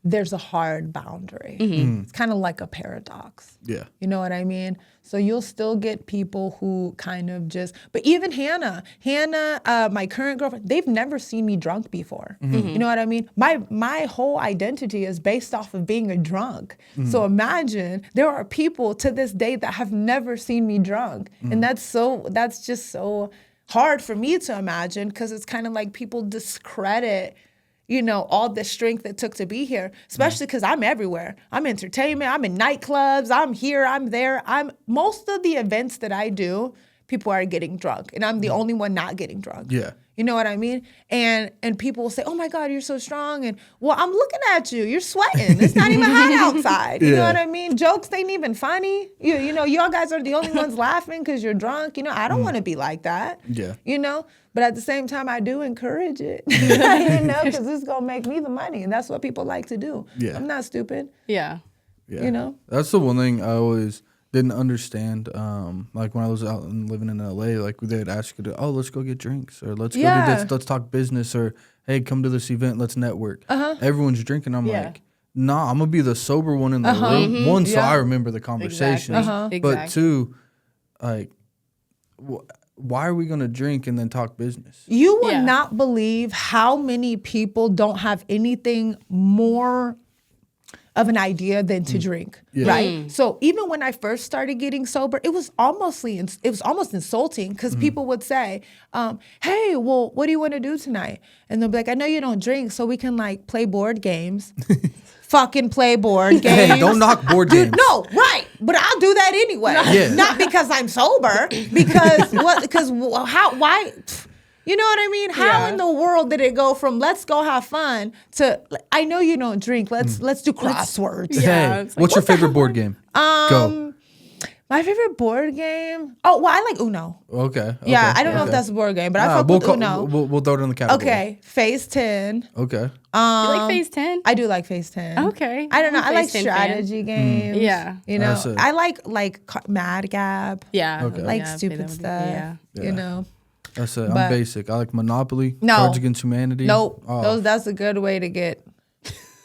there's a hard boundary. It's kind of like a paradox. Yeah. You know what I mean? So you'll still get people who kind of just, but even Hannah, my current girlfriend, they've never seen me drunk before. You know what I mean? My whole identity is based off of being a drunk. So imagine there are people to this day that have never seen me drunk. And that's just so hard for me to imagine because it's kind of like people discredit, you know, all the strength it took to be here, especially because I'm everywhere. I'm entertainment, I'm in nightclubs, I'm here, I'm there. Most of the events that I do, people are getting drunk and I'm the only one not getting drunk. Yeah. You know what I mean? And people will say, oh my God, you're so strong. And well, I'm looking at you, you're sweating. It's not even hot outside. You know what I mean? Jokes ain't even funny. You know, y'all guys are the only ones laughing because you're drunk. You know, I don't want to be like that. Yeah. You know? But at the same time, I do encourage it, you know, because this is going to make me the money. And that's what people like to do. Yeah. I'm not stupid, Yeah. Yeah. you know? That's the one thing I always didn't understand. Like when I was out and living in LA, like they'd ask you to, let's go get drinks or let's go do this, let's talk business or hey, come to this event, let's network. Everyone's drinking. I'm like, nah, I'm gonna be the sober one in the room. One, so I remember the conversation. Exactly. But two, like, why are we gonna drink and then talk business? You would not believe how many people don't have anything more of an idea than to drink, right? So even when I first started getting sober, it was almost insulting because people would say, hey, well, what do you want to do tonight? And they'll be like, I know you don't drink, so we can like play board games. Fucking play board games. Hey, don't knock board games. No, right. But I'll do that anyway. Yeah. Not because I'm sober, why? You know what I mean? How in the world did it go from let's go have fun to I know you don't drink. Let's do crosswords. Hey, what's your favorite board game? Go. My favorite board game? Oh, well, I like Uno. Okay. Yeah, I don't know if that's a board game, but I fuck with Uno. We'll throw it in the category. Okay, Phase 10. Okay. You like Phase 10? I do like Phase 10. Okay. I don't know. I'm a I like Phase 10 fan. strategy games. Yeah. You know, That's it. I like Mad Gab. Yeah. Okay. Like Yeah, I play stupid that one. stuff. Yeah. You know. That's it. But- I'm basic. I like Monopoly. No. Cards Against Humanity. Nope. Oh. That's a good way to get.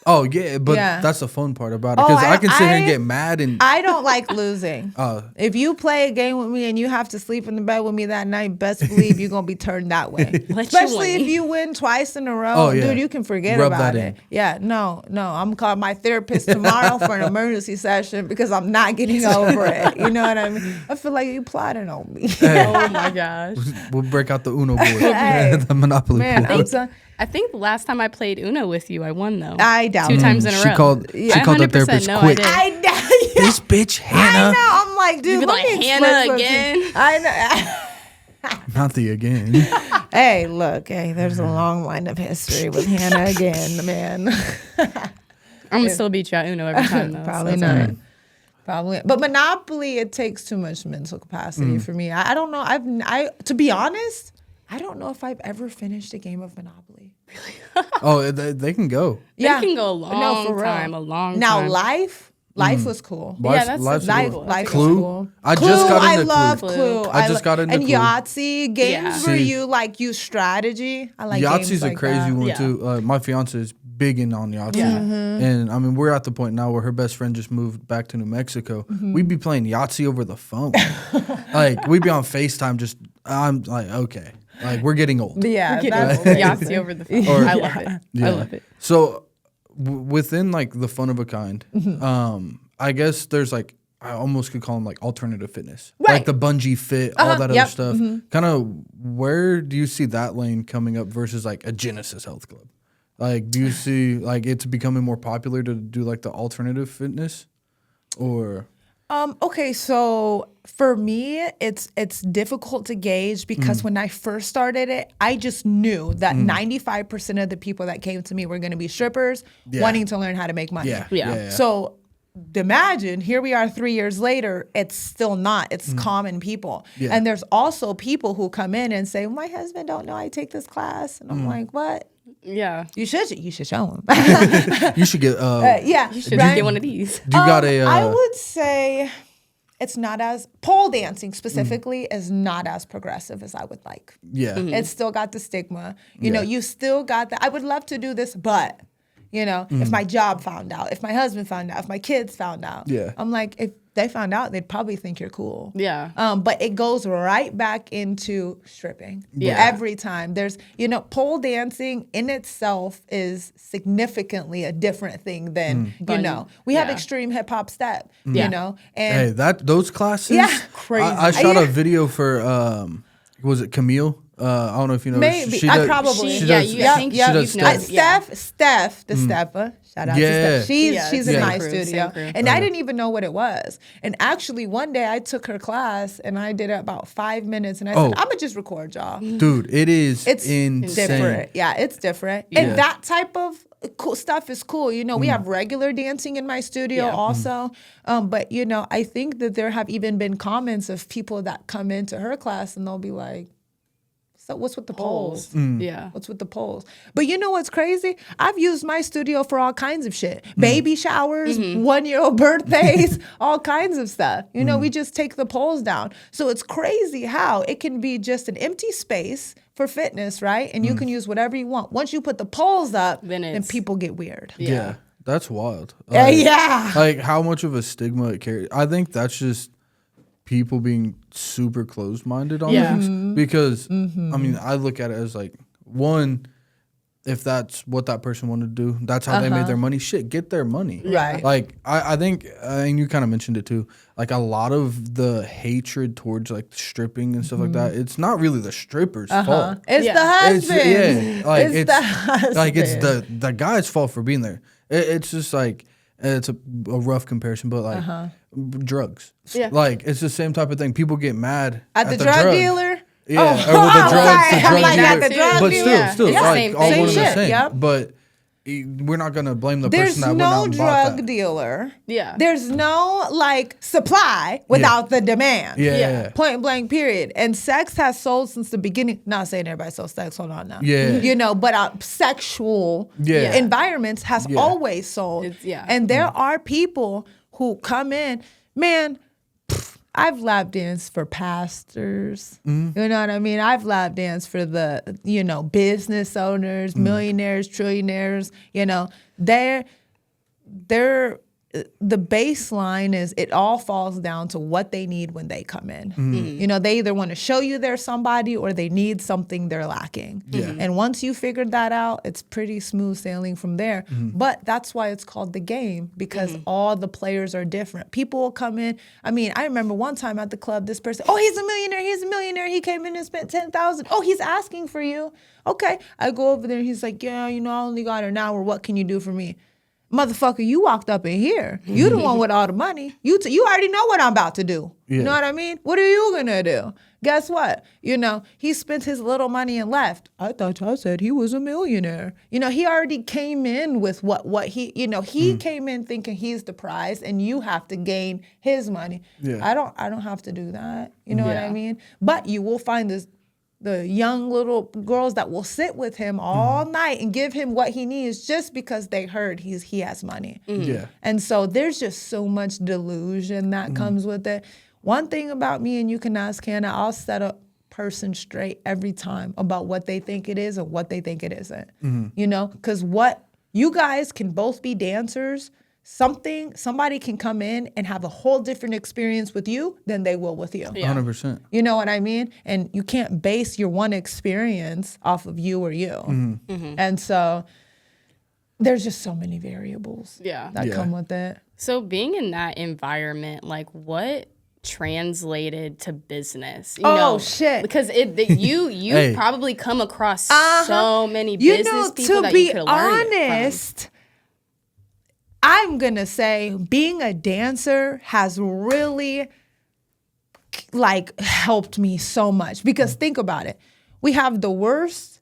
Oh yeah, but Yeah. that's the fun part about it because I can sit here and get mad and. I don't like losing. Oh. If you play a game with me and you have to sleep in the bed with me that night, best believe you're gonna be turned that way. Especially if you win twice in a row, Oh, yeah. dude. You can forget Rub about that it. in. Yeah, no. I'm calling my therapist tomorrow for an emergency session because I'm not getting over it. You know what I mean? I feel like you plotting on me. Oh my gosh. We'll break out the Uno board, Hey. the Monopoly Man, board. I think the last time I played Uno with you, I won though. I doubt 2 it. times in a row. She called the 100% therapist know quick. I did. This bitch I Hannah. know. I'm like, dude, be let like, me explain Hannah something. again? I know. Not the again. Hey, look, there's a long line of history with Hannah again, man. I'm gonna still beat you at Uno every time though. Probably so not. Probably, but Monopoly, it takes too much mental capacity for me. I don't know. I to be honest, I don't know if I've ever finished a game of Monopoly. Oh, they can go. They can go a long time, a long now, time. Life was cool. Life's that's cool. Life Clue. was cool. I just Clue, got I into love Clue. Clue. I just got into and Clue. Yahtzee games Yeah. where See. you like use strategy. I like Yahtzee's games a like crazy that. one Yeah. too. My fiance is big in on Yahtzee, Yeah. and I mean we're at the point now where her best friend just moved back to New Mexico. Mm-hmm. We'd be playing Yahtzee over the phone, like we'd be on FaceTime. Just I'm like, okay, like we're getting old. Yeah, We're that's getting Yahtzee over the phone. Or- I love it. I love it. So within like the fun of a kind, Mm-hmm. I guess there's like I almost could call them like alternative fitness, Right. like the bungee fit, all that Yep. other stuff. Kind of where do you see that lane coming up versus like a Genesis Health Club? Like, do you see like it's becoming more popular to do like the alternative fitness, or? Okay, so for me, it's difficult to gauge because when I first started it, I just knew that 95% of the people that came to me were going to be strippers wanting to learn how to make money. Yeah. So imagine here we are 3 years later, it's still not. It's common people. Yeah. And there's also people who come in and say, my husband don't know I take this class. And I'm like, what? Yeah. You should show him. You should get. Yeah. You should right? get one of these. You got a. I would say it's not as pole dancing specifically is not as progressive as I would like. Yeah. It's still got the stigma. You know, you still got that. I would love to do this, but you know, if my job found out, if my husband found out, if my kids found out, Yeah. I'm like, if they found out, they'd probably think you're cool. Yeah. But it goes right back into stripping. Yeah. Every time there's, you know, pole dancing in itself is significantly a different thing than, you know, we have Yeah. extreme hip hop step, Yeah. you know, and Hey, those classes. Yeah. Crazy. I shot Yeah. a video for was it Camille? I don't know if you know. maybe I probably She- yeah, you- I think she does you've steps. noticed. Steph, the Steppa, shout out to Yeah. Steph. She's Yeah, she's same in my crew, studio, same crew. and I didn't even know what it was. And actually, one day I took her class and I did it about 5 minutes, and I said, Oh. "I'm gonna just record y'all." Dude, it is It's insane. different. Yeah, it's different. Yeah. And that type of cool stuff is cool. You know, we have regular dancing in my studio Yeah. also. But, you know, I think that there have even been comments of people that come into her class and they'll be like, so what's with the poles? Yeah. What's with the poles? But you know what's crazy? I've used my studio for all kinds of shit. Baby showers, 1-year-old birthdays, all kinds of stuff. You know, we just take the poles down. So it's crazy how it can be just an empty space for fitness, right? And you can use whatever you want. Once you put the poles up, Then then it's- people get weird. Yeah. That's wild. Yeah. Like how much of a stigma it carries. I think that's just people being super closed-minded on Yeah. things. Because, I mean, I look at it as like, one, if that's what that person wanted to do, that's how they made their money. Shit, get their money. Right. Like, I think, and you kind of mentioned it too, like a lot of the hatred towards like stripping and stuff like that, it's not really the stripper's fault. It's Yeah. the husband. Yeah, like it's the husband. like it's the guy's fault for being there. It's just like it's a rough comparison, but like drugs. Yeah. Like it's the same type of thing. People get mad at the drug dealer. Yeah, Oh, or with the drugs, sorry. the I'm drug like, dealer. at the drug But dealer. still, Yeah. like Same all thing. one and the Same shit, same. yep. But we're not gonna blame the There's person that went out no and bought drug that. dealer. Yeah. There's no like supply without the demand. Yeah. Point blank, period. And sex has sold since the beginning. Not saying everybody sells sex. Hold on now. Yeah. You know, but sexual Yeah. environments has always sold. And there are people who come in, man. I've lap danced for pastors. You know what I mean? I've lap danced for the, you know, business owners, millionaires, trillionaires. You know, they're the baseline is it all falls down to what they need when they come in. You know, they either want to show you they're somebody or they need something they're lacking. And once you figured that out, it's pretty smooth sailing from there. But that's why it's called the game, because all the players are different. People will come in. I mean, I remember one time at the club, this person, oh, he's a millionaire. He came in and spent $10,000. Oh, he's asking for you. Okay. I go over there and he's like, yeah, you know, I only got an hour. What can you do for me? Motherfucker, you walked up in here. You the one with all the money. You already know what I'm about to do. You know what I mean? What are you gonna do? Guess what? You know, he spent his little money and left. I thought y'all said he was a millionaire. You know, he already came in with what he, you know, he came in thinking he's the prize and you have to gain his money. I don't have to do that. You know what I mean? But you will find the young little girls that will sit with him all night and give him what he needs just because they heard he has money. And so there's just so much delusion that comes with it. One thing about me, and you can ask Hannah, I'll set a person straight every time about what they think it is and what they think it isn't. You know, because what you guys can both be dancers. Somebody can come in and have a whole different experience with you than they will with you. 100%. You know what I mean? And you can't base your one experience off of you or you. And so there's just so many variables that come with it. So being in that environment, like what translated to business? You know, shit. Because you probably come across so many business people that you could learn to be honest, I'm going to say being a dancer has really like helped me so much because think about it. We have the worst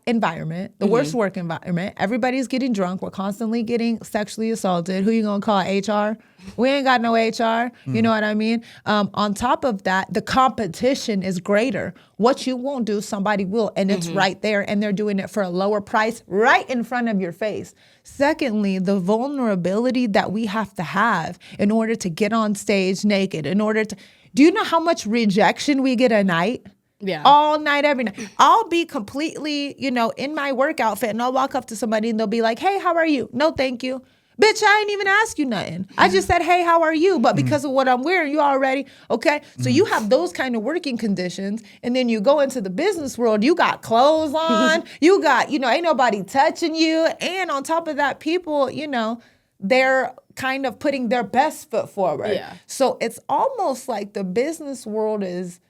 environment, the worst work environment. Everybody's getting drunk. We're constantly getting sexually assaulted. Who you going to call, HR? We ain't got no HR. You know what I mean? On top of that, the competition is greater. What you won't do, somebody will. And it's right there. And they're doing it for a lower price right in front of your face. Secondly, the vulnerability that we have to have in order to get on stage naked, do you know how much rejection we get a night? Yeah. All night, every night. I'll be completely, you know, in my work outfit and I'll walk up to somebody and they'll be like, hey, how are you? No, thank you. Bitch, I ain't even ask you nothing. I just said, hey, how are you? But because of what I'm wearing, you already, okay? So you have those kind of working conditions. And then you go into the business world, you got clothes on, you got, you know, ain't nobody touching you. And on top of that, people, you know, they're kind of putting their best foot forward. Yeah. So it's almost like the business world is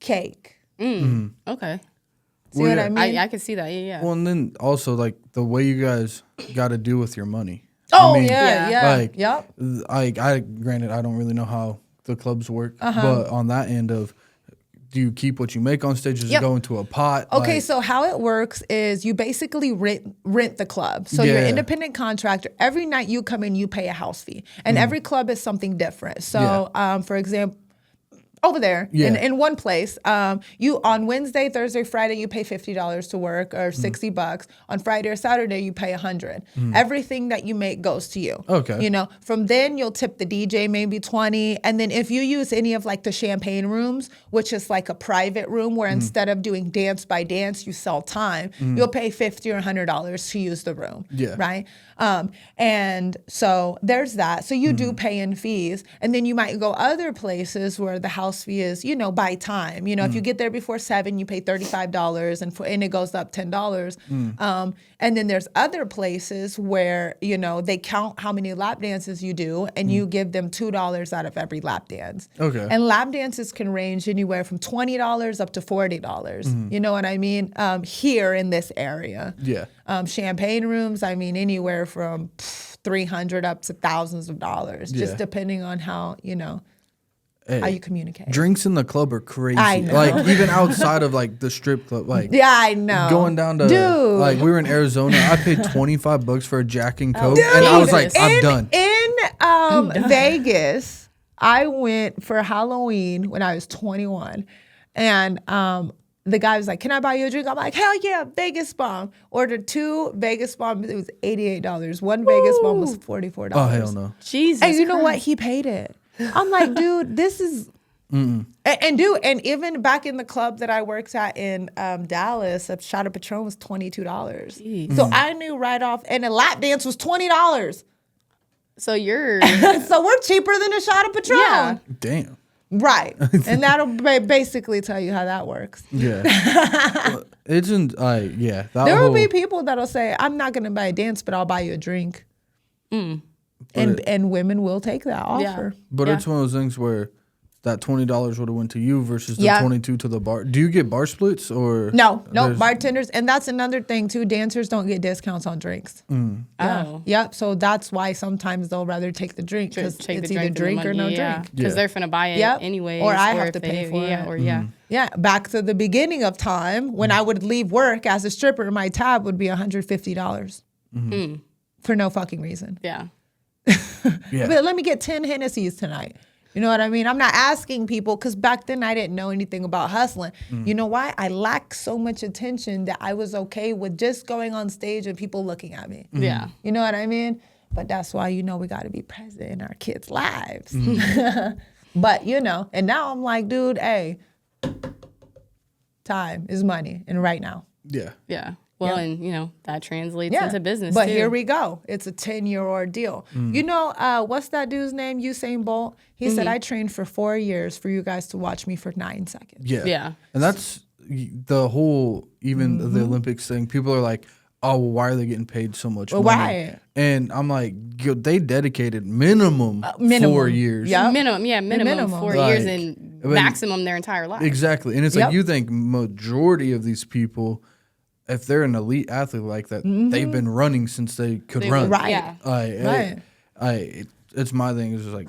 cake. Okay. See what I mean? I can see that. Yeah. Well, and then also like the way you guys got to deal with your money. Oh, I mean, yeah. Like, granted, I don't really know how the clubs work, but on that end of, do you keep what you make on stage? Does it go into a pot? Okay, like, so how it works is you basically rent the club. So you're an independent contractor. Every night you come in, you pay a house fee. And every club is something different. So, for example, over there in one place, you on Wednesday, Thursday, Friday, you pay $50 to work or $60. On Friday or Saturday, you pay $100. Everything that you make goes to you. Okay. You know, from then you'll tip the DJ maybe 20. And then if you use any of like the champagne rooms, which is like a private room where instead of doing dance by dance, you sell time, you'll pay $50 or $100 to use the room. Yeah. Right. And so there's that. So you do pay in fees. And then you might go other places where the house fee is, you know, by time. You know, if you get there before 7, you pay $35 and it goes up $10. And then there's other places where, you know, they count how many lap dances you do and you give them $2 out of every lap dance. Okay. And lap dances can range anywhere from $20 up to $40. You know what I mean? Here in this area. Yeah. Champagne rooms, I mean, anywhere from $300 up to thousands of dollars, just depending on how, you know. how you communicate. Drinks in the club are crazy. I know. Like even outside of like the strip club, like Yeah, I know. going down to Dude. like we were in Arizona. I paid $25 for a Jack and Coke, and I was like, I'm done. In Vegas, I went for Halloween when I was 21, and the guy was like, "Can I buy you a drink?" I'm like, "Hell yeah, Vegas bomb." Ordered 2 Vegas bombs. It was $88. One Vegas bomb was $44. Oh hell no. Jesus. And you know what? Christ. He paid it. I'm like, dude, this is. And even back in the club that I worked at in Dallas, a shot of Patron was $22. So I knew right off, and a lap dance was $20. So you're So we're cheaper than a shot of Patron. Yeah. Damn. Right. And that'll basically tell you how that works. Yeah. It's in that There whole, will be people that'll say, I'm not going to buy a dance, but I'll buy you a drink. And women will take that offer. But it's one of those things where that $20 would have went to you versus the 22 to the bar. Do you get bar splits or No, bartenders. And that's another thing too. Dancers don't get discounts on drinks. Oh. Yep. So that's why sometimes they'll rather take the drink because Take it's the either drink drink or no drink. Because they're finna buy it anyways. Or I have if to they pay do, for it. Yeah, or yeah. Yeah. Back to the beginning of time when I would leave work as a stripper, my tab would be $150 for no fucking reason. Yeah. Yeah. But let me get 10 Hennessy's tonight. You know what I mean? I'm not asking people because back then I didn't know anything about hustling. You know why? I lacked so much attention that I was okay with just going on stage and people looking at me. Yeah. You know what I mean? But that's why, we got to be present in our kids' lives. But, and now I'm like, dude, hey, time is money. And right now. Yeah. Yeah. Well, and that translates into business But too. here we go. It's a 10-year ordeal. What's that dude's name? Usain Bolt. He said, I trained for 4 years for you guys to watch me for 9 seconds. Yeah. Yeah. And that's the whole, even the Olympics thing. People are like, oh, well, why are they getting paid so much money? Right. And I'm like, they dedicated minimum 4 years. Yep. Minimum 4 years and maximum their entire life. Exactly. And it's like, you think majority of these people, if they're an elite athlete like that, they've been running since they could run. Right. Yeah. It's my thing. It's just like,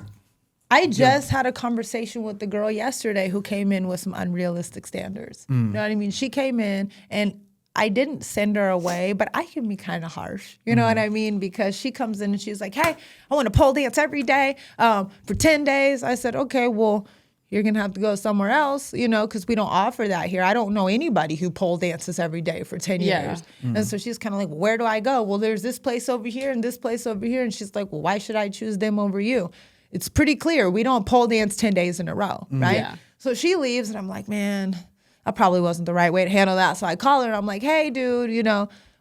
I just had a conversation with the girl yesterday who came in with some unrealistic standards. You know what I mean? She came in and I didn't send her away, but I can be kind of harsh. You know what I mean? Because she comes in and she's like, hey, I want to pole dance every day for 10 days. I said, okay, well, you're going to have to go somewhere else, because we don't offer that here. I don't know anybody who pole dances every day for 10 years. And so she's kind of like, well, where do I go? Well, there's this place over here and this place over here. And she's like, well, why should I choose them over you? It's pretty clear. We don't pole dance 10 days in a row, right? Yeah. So she leaves and I'm like, man, that probably wasn't the right way to handle that. So I call her and I'm like, hey, dude,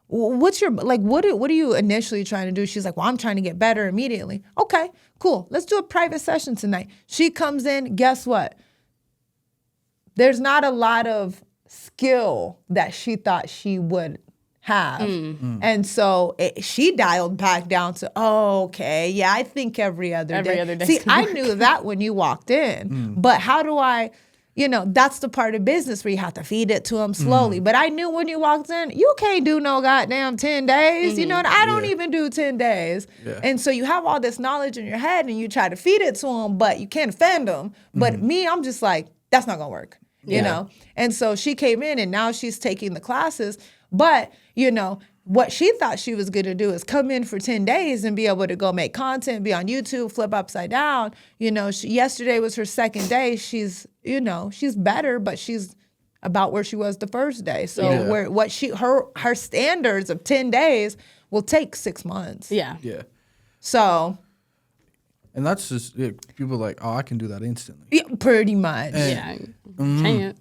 what's your, what are you initially trying to do? She's like, well, I'm trying to get better immediately. Okay, cool. Let's do a private session tonight. She comes in, guess what? There's not a lot of skill that she thought she would have. And so she dialed back down to, okay, yeah, I think every other day. See, I knew that when you walked in, but how do I... that's the part of business where you have to feed it to them slowly. But I knew when you walked in, you can't do no goddamn 10 days. You know what? I don't even do 10 days. Yeah. And so you have all this knowledge in your head and you try to feed it to them, but you can't offend them. But me, I'm just like, that's not going to work, you know? And so she came in and now she's taking the classes. But, what she thought she was going to do is come in for 10 days and be able to go make content, be on YouTube, flip upside down. Yesterday was her second day. She's better, but she's about where she was the first day. So her standards of 10 days will take 6 months. Yeah. Yeah. So. And that's just, people are like, oh, I can do that instantly. Yeah, pretty much. And, can't.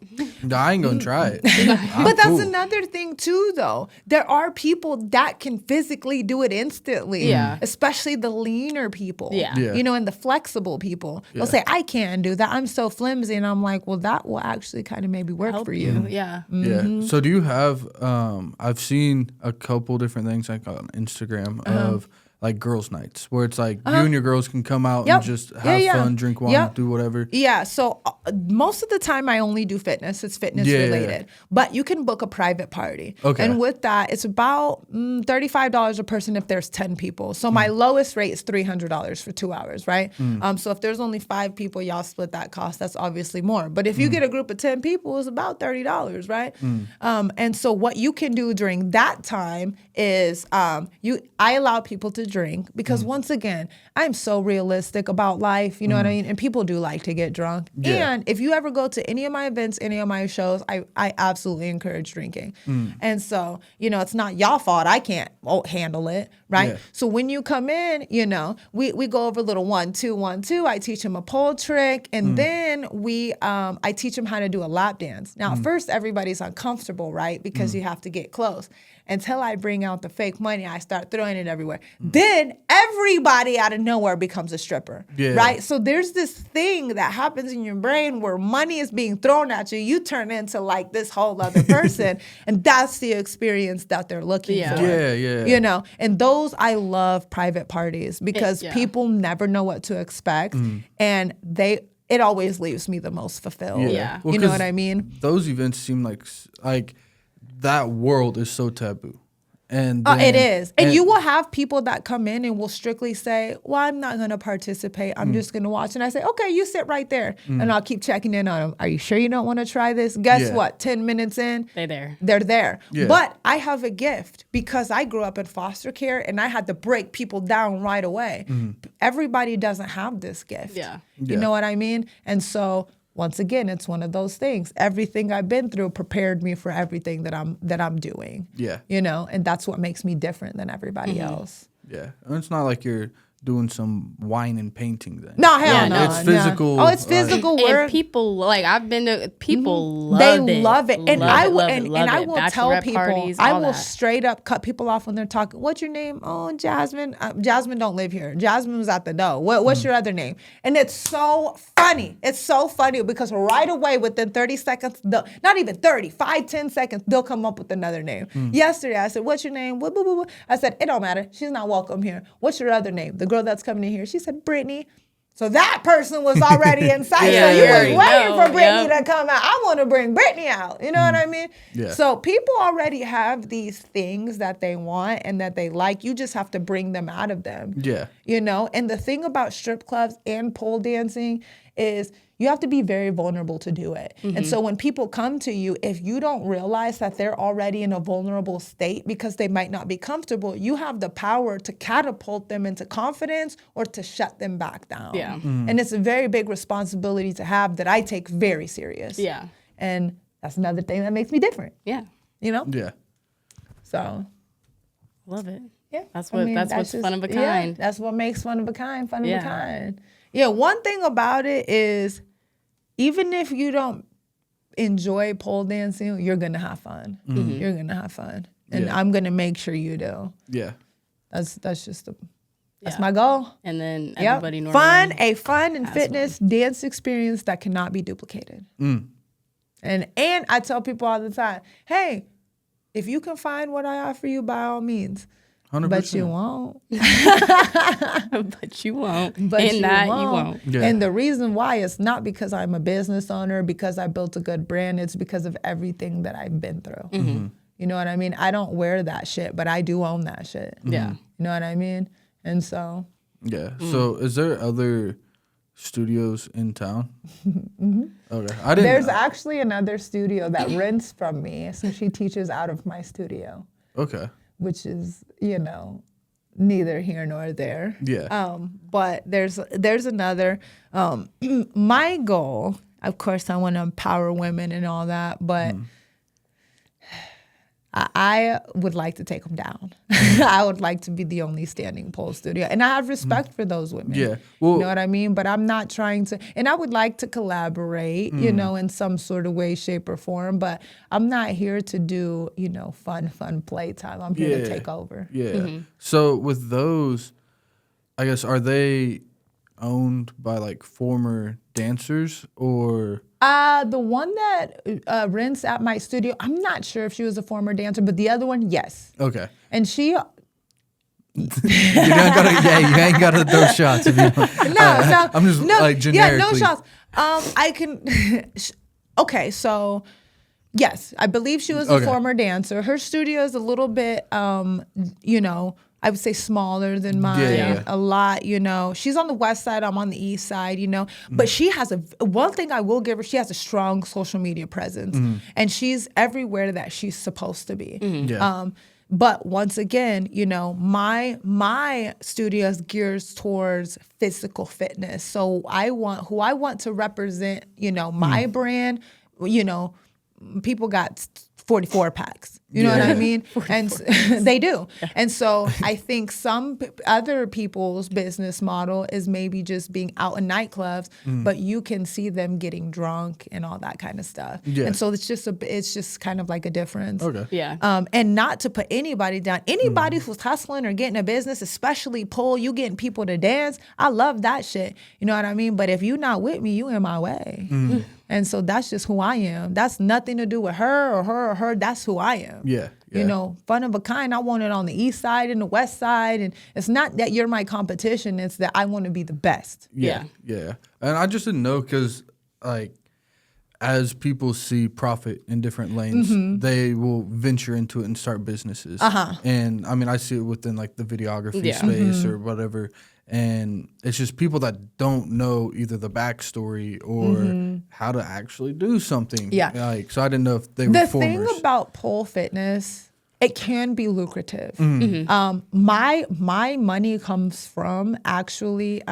I ain't going to try it. But that's another thing too, though. There are people that can physically do it instantly. Yeah. Especially the leaner people. Yeah. And the flexible people. They'll say, I can't do that. I'm so flimsy. And I'm like, well, that will actually kind of maybe work for you. Yeah. Yeah. So do you have, I've seen a couple different things like on Instagram of like girls' nights where it's like you and your girls can come out and just have fun, drink wine, do whatever. Yeah. So most of the time I only do fitness. It's fitness related. But you can book a private party. Okay. And with that, it's about $35 a person if there's 10 people. So my lowest rate is $300 for 2 hours, right? So if there's only 5 people, y'all split that cost. That's obviously more. But if you get a group of 10 people, it's about $30, right? And so what you can do during that time is I allow people to drink because once again, I'm so realistic about life, you know what I mean? And people do like to get drunk. Yeah. And if you ever go to any of my events, any of my shows, I absolutely encourage drinking. And so, it's not y'all fault. I can't handle it, right? Yeah. So when you come in, we go over a little 1, 2, 1, 2. I teach them a pole trick. And then I teach them how to do a lap dance. Now, at first, everybody's uncomfortable, right? Because you have to get close. Until I bring out the fake money, I start throwing it everywhere. Then everybody out of nowhere becomes a stripper, right? So there's this thing that happens in your brain where money is being thrown at you. You turn into like this whole other person, and that's the experience that they're looking for. Yeah. And those, I love private parties because people never know what to expect, and it always leaves me the most fulfilled. Yeah. Well, you know what I mean? Those events seem like that world is so taboo. And it is. And you will have people that come in and will strictly say, well, I'm not going to participate. I'm just going to watch. And I say, okay, you sit right there. And I'll keep checking in on them. Are you sure you don't want to try this? Guess what? 10 minutes in, they're there. Yeah. But I have a gift because I grew up in foster care and I had to break people down right away. Everybody doesn't have this gift. You know what I mean? And so once again, it's one of those things. Everything I've been through prepared me for everything that I'm doing. Yeah. And that's what makes me different than everybody else. Yeah. And it's not like you're doing some wine and painting then. No, hell no. It's physical. Oh, it's physical work. And people, I've been to, people love they it. They love it. And I will tell people, parties, I will straight up cut people off when they're talking. What's your name? Oh, Jasmine. Jasmine don't live here. Jasmine was at the door. What's your other name? And it's so funny. It's so funny because right away within 30 seconds, not even 30, 5, 10 seconds, they'll come up with another name. Yesterday, I said, what's your name? I said, it don't matter. She's not welcome here. What's your other name? The girl that's coming in here. She said, Brittany. So that person was already inside. So you was waiting for Brittany to come out. I want to bring Brittany out. You know what I mean? Yeah. So people already have these things that they want and that they like. You just have to bring them out of them. Yeah. And the thing about strip clubs and pole dancing is you have to be very vulnerable to do it. And so when people come to you, if you don't realize that they're already in a vulnerable state because they might not be comfortable, you have the power to catapult them into confidence or to shut them back down. Yeah. And it's a very big responsibility to have that I take very serious. Yeah. And that's another thing that makes me different. Yeah. Yeah. So. Love it. Yeah. That's what's fun of a kind. That's what makes fun of a kind fun of a kind. Yeah, one thing about it is even if you don't enjoy pole dancing, you're going to have fun. You're going to have fun. And I'm going to make sure you do. Yeah. That's just that's my goal. And then everybody normally a fun and fitness dance experience that cannot be duplicated. And I tell people all the time, hey, if you can find what I offer you, by all means. 100%. But you won't. But you won't. But you won't. Yeah. And the reason why is not because I'm a business owner, because I built a good brand. It's because of everything that I've been through. You know what I mean? I don't wear that shit, but I do own that shit. Yeah. You know what I mean? And so. Yeah. So is there other studios in town? Okay. There's actually another studio that rents from me. So she teaches out of my studio. Okay. Which is, neither here nor there. Yeah. But there's another. My goal, of course, I want to empower women and all that, but I would like to take them down. I would like to be the only standing pole studio. And I have respect for those women. Yeah. Well, you know what I mean? But I'm not trying to, and I would like to collaborate, in some sort of way, shape, or form. But I'm not here to do, fun playtime. I'm here to take over. Yeah. So with those, I guess, are they owned by former dancers or? The one that rents at my studio, I'm not sure if she was a former dancer, but the other one, yes. Okay. And she. You ain't gotta throw shots. If you No. I'm just generically. Yeah, no shots. I can. Okay, so yes, I believe she was a former dancer. Her studio is a little bit, you know, I would say smaller than mine, a lot, you know. She's on the west side, I'm on the east side, you know. But she has one thing I will give her, she has a strong social media presence. And she's everywhere that she's supposed to be. But once again, you know, my studio is geared towards physical fitness. So I want to represent, you know, my brand, you know, people got 44 packs. You know what I mean? And they do. And so I think some other people's business model is maybe just being out in nightclubs, but you can see them getting drunk and all that kind of stuff. And so it's just kind of like a difference. And not to put anybody down. Anybody who's hustling or getting a business, especially pole, you getting people to dance. I love that shit. You know what I mean? But if you're not with me, you in my way. And so that's just who I am. That's nothing to do with her or her or her. That's who I am. You know, Fun of a Kind, I want it on the east side and the west side. And it's not that you're my competition. It's that I want to be the best. And I just didn't know because, like, as people see profit in different lanes, they will venture into it and start businesses. And, I mean, I see it within, like, the videography space or whatever. And it's just people that don't know either the backstory or how to actually do something. Like, so I didn't know if they were the formers. thing about pole fitness, it can be lucrative. My money comes from actually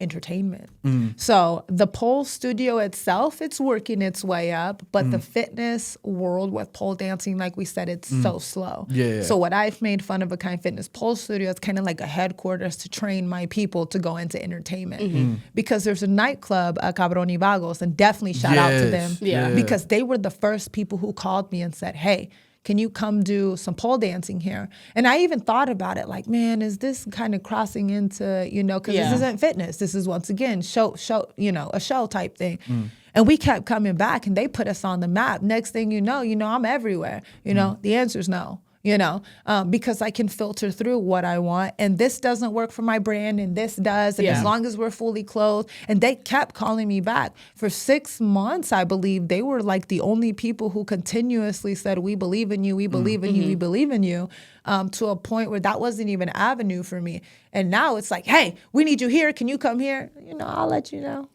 entertainment. So the pole studio itself, it's working its way up, but the fitness world with pole dancing, like we said, it's so slow. So what I've made Fun of a Kind Fitness Pole Studio is kind of like a headquarters to train my people to go into entertainment. Because there's a nightclub, Cabron y Vagos, and definitely shout out to them because they were the first people who called me and said, hey, can you come do some pole dancing here? And I even thought about it like, man, is this kind of crossing into, you know, because this isn't fitness. This is, once again, show, you know, a show type thing. And we kept coming back and they put us on the map. Next thing you know, I'm everywhere. You know, the answer is no. You know, because I can filter through what I want. And this doesn't work for my brand and this does. And as long as we're fully clothed. And they kept calling me back. For 6 months, I believe, they were like the only people who continuously said, we believe in you, we believe in you, we believe in you. To a point where that wasn't even an avenue for me. And now it's like, hey, we need you here. Can you come here? You know, I'll let you know.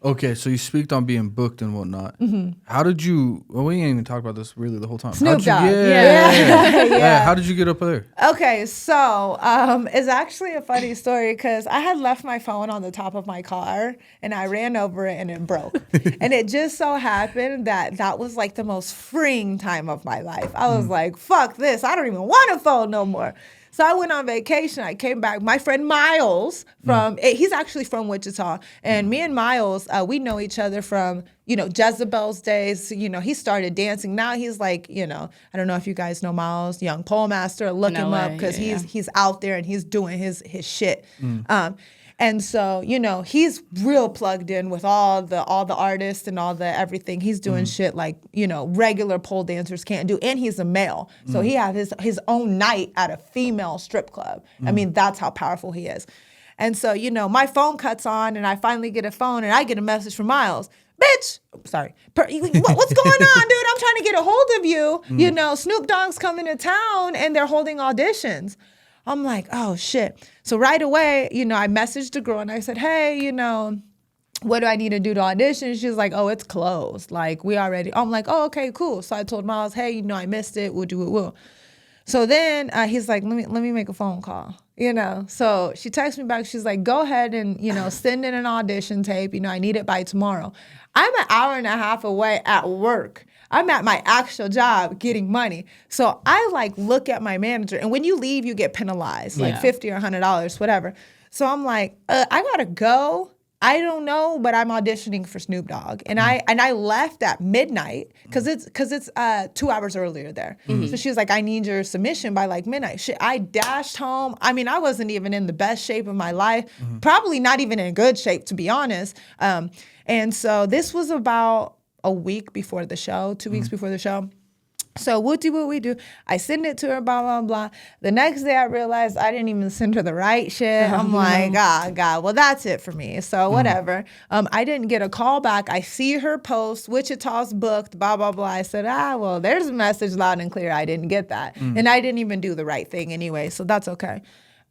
Okay, so you speak on being booked and whatnot. How did you, well, we ain't even talked about this really the whole time. Snoop Dogg. How did you get up there? Okay, so it's actually a funny story because I had left my phone on the top of my car and I ran over it and it broke. And it just so happened that was like the most freeing time of my life. I was like, fuck this. I don't even want a phone no more. So I went on vacation. I came back. My friend Miles he's actually from Wichita. And me and Miles, we know each other from, you know, Jezebel's days. You know, he started dancing. Now he's like, you know, I don't know if you guys know Miles, young pole master. Look him up because he's out there and he's doing his shit. And so, you know, he's real plugged in with all the artists and all the everything. He's doing shit like, you know, regular pole dancers can't do. And he's a male. So he has his own night at a female strip club. I mean, that's how powerful he is. And so, you know, my phone cuts on and I finally get a phone and I get a message from Miles. Bitch, sorry. What's going on, dude? I'm trying to get a hold of you. You know, Snoop Dogg's coming to town and they're holding auditions. I'm like, oh, shit. So right away, you know, I messaged the girl and I said, hey, you know, what do I need to do to audition? She's like, oh, it's closed. Like, we already. I'm like, oh, okay, cool. So I told Miles, hey, you know, I missed it. We'll do it. We'll. So then he's like, let me make a phone call, you know. So she texts me back. She's like, go ahead and, you know, send in an audition tape. You know, I need it by tomorrow. I'm an hour and a half away at work. I'm at my actual job getting money. So I like look at my manager, and when you leave, you get penalized, like $50 or $100, whatever. So I'm like, I gotta go. I don't know, but I'm auditioning for Snoop Dogg, and I left at midnight because it's 2 hours earlier there. So she was like, I need your submission by like midnight. Shit, I dashed home. I mean, I wasn't even in the best shape of my life, probably not even in good shape, to be honest. And so this was about a week before the show, 2 weeks before the show. So what we do? I send it to her, blah, blah, blah. The next day I realized I didn't even send her the right shit. I'm like, God, well, that's it for me. So whatever. I didn't get a call back. I see her post, Wichita's booked, blah, blah, blah. I said, well, there's a message loud and clear. I didn't get that. And I didn't even do the right thing anyway. So that's okay.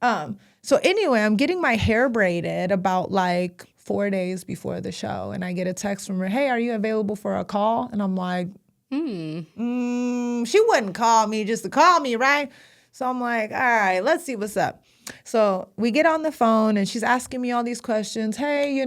So anyway, I'm getting my hair braided about like 4 days before the show. And I get a text from her, hey, are you available for a call? And I'm like, she wouldn't call me just to call me, right? So I'm like, all right, let's see what's up. So we get on the phone and she's asking me all these questions. Hey,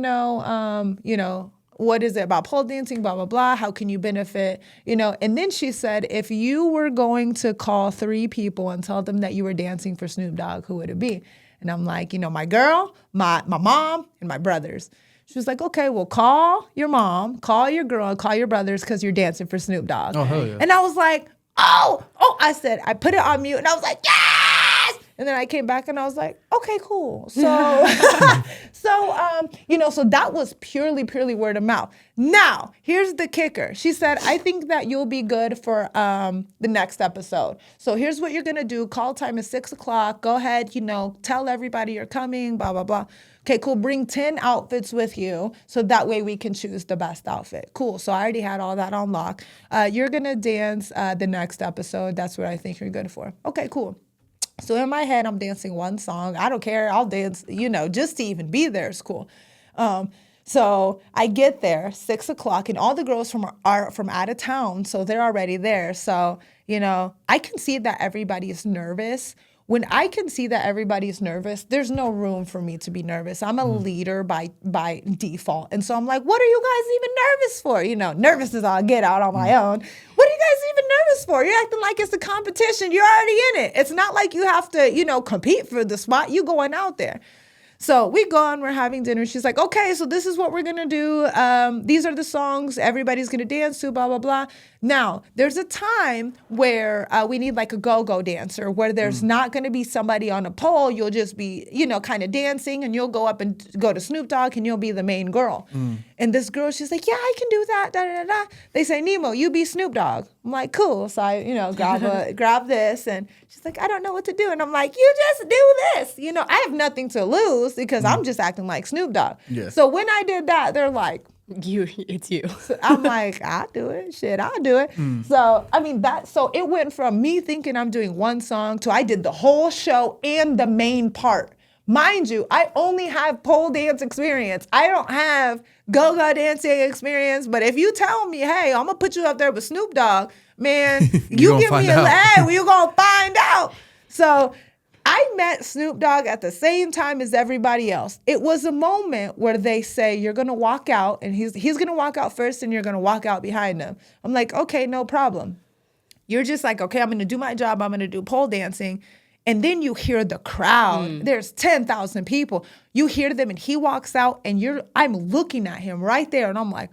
what is it about pole dancing, blah, blah, blah. How can you benefit, And then she said, if you were going to call 3 people and tell them that you were dancing for Snoop Dogg, who would it be? And I'm like, my girl, my mom, and my brothers. She was like, okay, well, call your mom, call your girl, and call your brothers because you're dancing for Snoop Dogg. Oh, hell yeah. And I was like, I put it on mute and I was like, yes! And then I came back and I was like, okay, cool. So, so that was purely word of mouth. Now, here's the kicker. She said, I think that you'll be good for the next episode. So here's what you're going to do. Call time is 6:00. Go ahead, tell everybody you're coming, blah, blah, blah. Okay, cool. Bring 10 outfits with you so that way we can choose the best outfit. Cool. So I already had all that on lock. You're going to dance the next episode. That's what I think you're good for. Okay, cool. So in my head, I'm dancing one song. I don't care. I'll dance, just to even be there is cool. So I get there 6:00 and all the girls are from out of town. So they're already there. So, I can see that everybody is nervous. When I can see that everybody's nervous, there's no room for me to be nervous. I'm a leader by default. And so I'm like, what are you guys even nervous for? Nervous is all I get out on my own. What are you guys even nervous for? You're acting like it's a competition. You're already in it. It's not like you have to, compete for the spot. You going out there. So we go on, we're having dinner. She's like, okay, so this is what we're going to do. These are the songs everybody's going to dance to, blah, blah, blah. Now, there's a time where we need like a go-go dancer where there's not going to be somebody on a pole. You'll just be, kind of dancing and you'll go up and go to Snoop Dogg and you'll be the main girl. And this girl, she's like, yeah, I can do that, da, da, da. They say, Nemo, you be Snoop Dogg. I'm like, cool. So I, grab this and she's like, I don't know what to do. And I'm like, you just do this. I have nothing to lose because I'm just acting like Snoop Dogg. Yeah. So when I did that, they're like, it's you. So I'm like, I'll do it. Shit, I'll do it. So, so it went from me thinking I'm doing one song to I did the whole show and the main part. Mind you, I only have pole dance experience. I don't have go-go dancing experience. But if you tell me, hey, I'm going to put you up there with Snoop Dogg, man, you give me you're going to find out. So I met Snoop Dogg at the same time as everybody else. It was a moment where they say, you're going to walk out, and he's going to walk out first, and you're going to walk out behind him. I'm like, okay, no problem. You're just like, okay, I'm going to do my job. I'm going to do pole dancing. And then you hear the crowd. There's 10,000 people. You hear them, and he walks out, and I'm looking at him right there, and I'm like,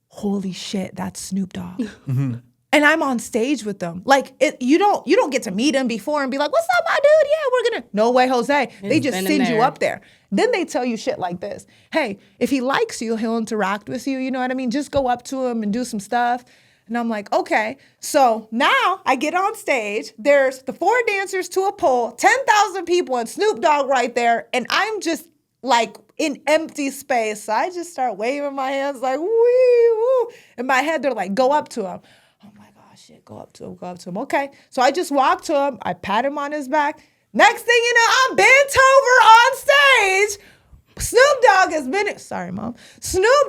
holy shit, that's Snoop Dogg. And I'm on stage with them. Like, you don't get to meet him before and be like, what's up, my dude? Yeah, we're going to. No way, Jose. They just send you up there. Then they tell you shit like this. Hey, if he likes you, he'll interact with you. You know what I mean? Just go up to him and do some stuff. And I'm like, okay. So now I get on stage. There's the 4 dancers to a pole, 10,000 people, and Snoop Dogg right there. And I'm just like in empty space. So I just start waving my hands like, wee, woo. In my head, they're like, go up to him. Shit, go up to him. Okay. So I just walked to him. I pat him on his back. Next thing you know, I'm bent over on stage. Snoop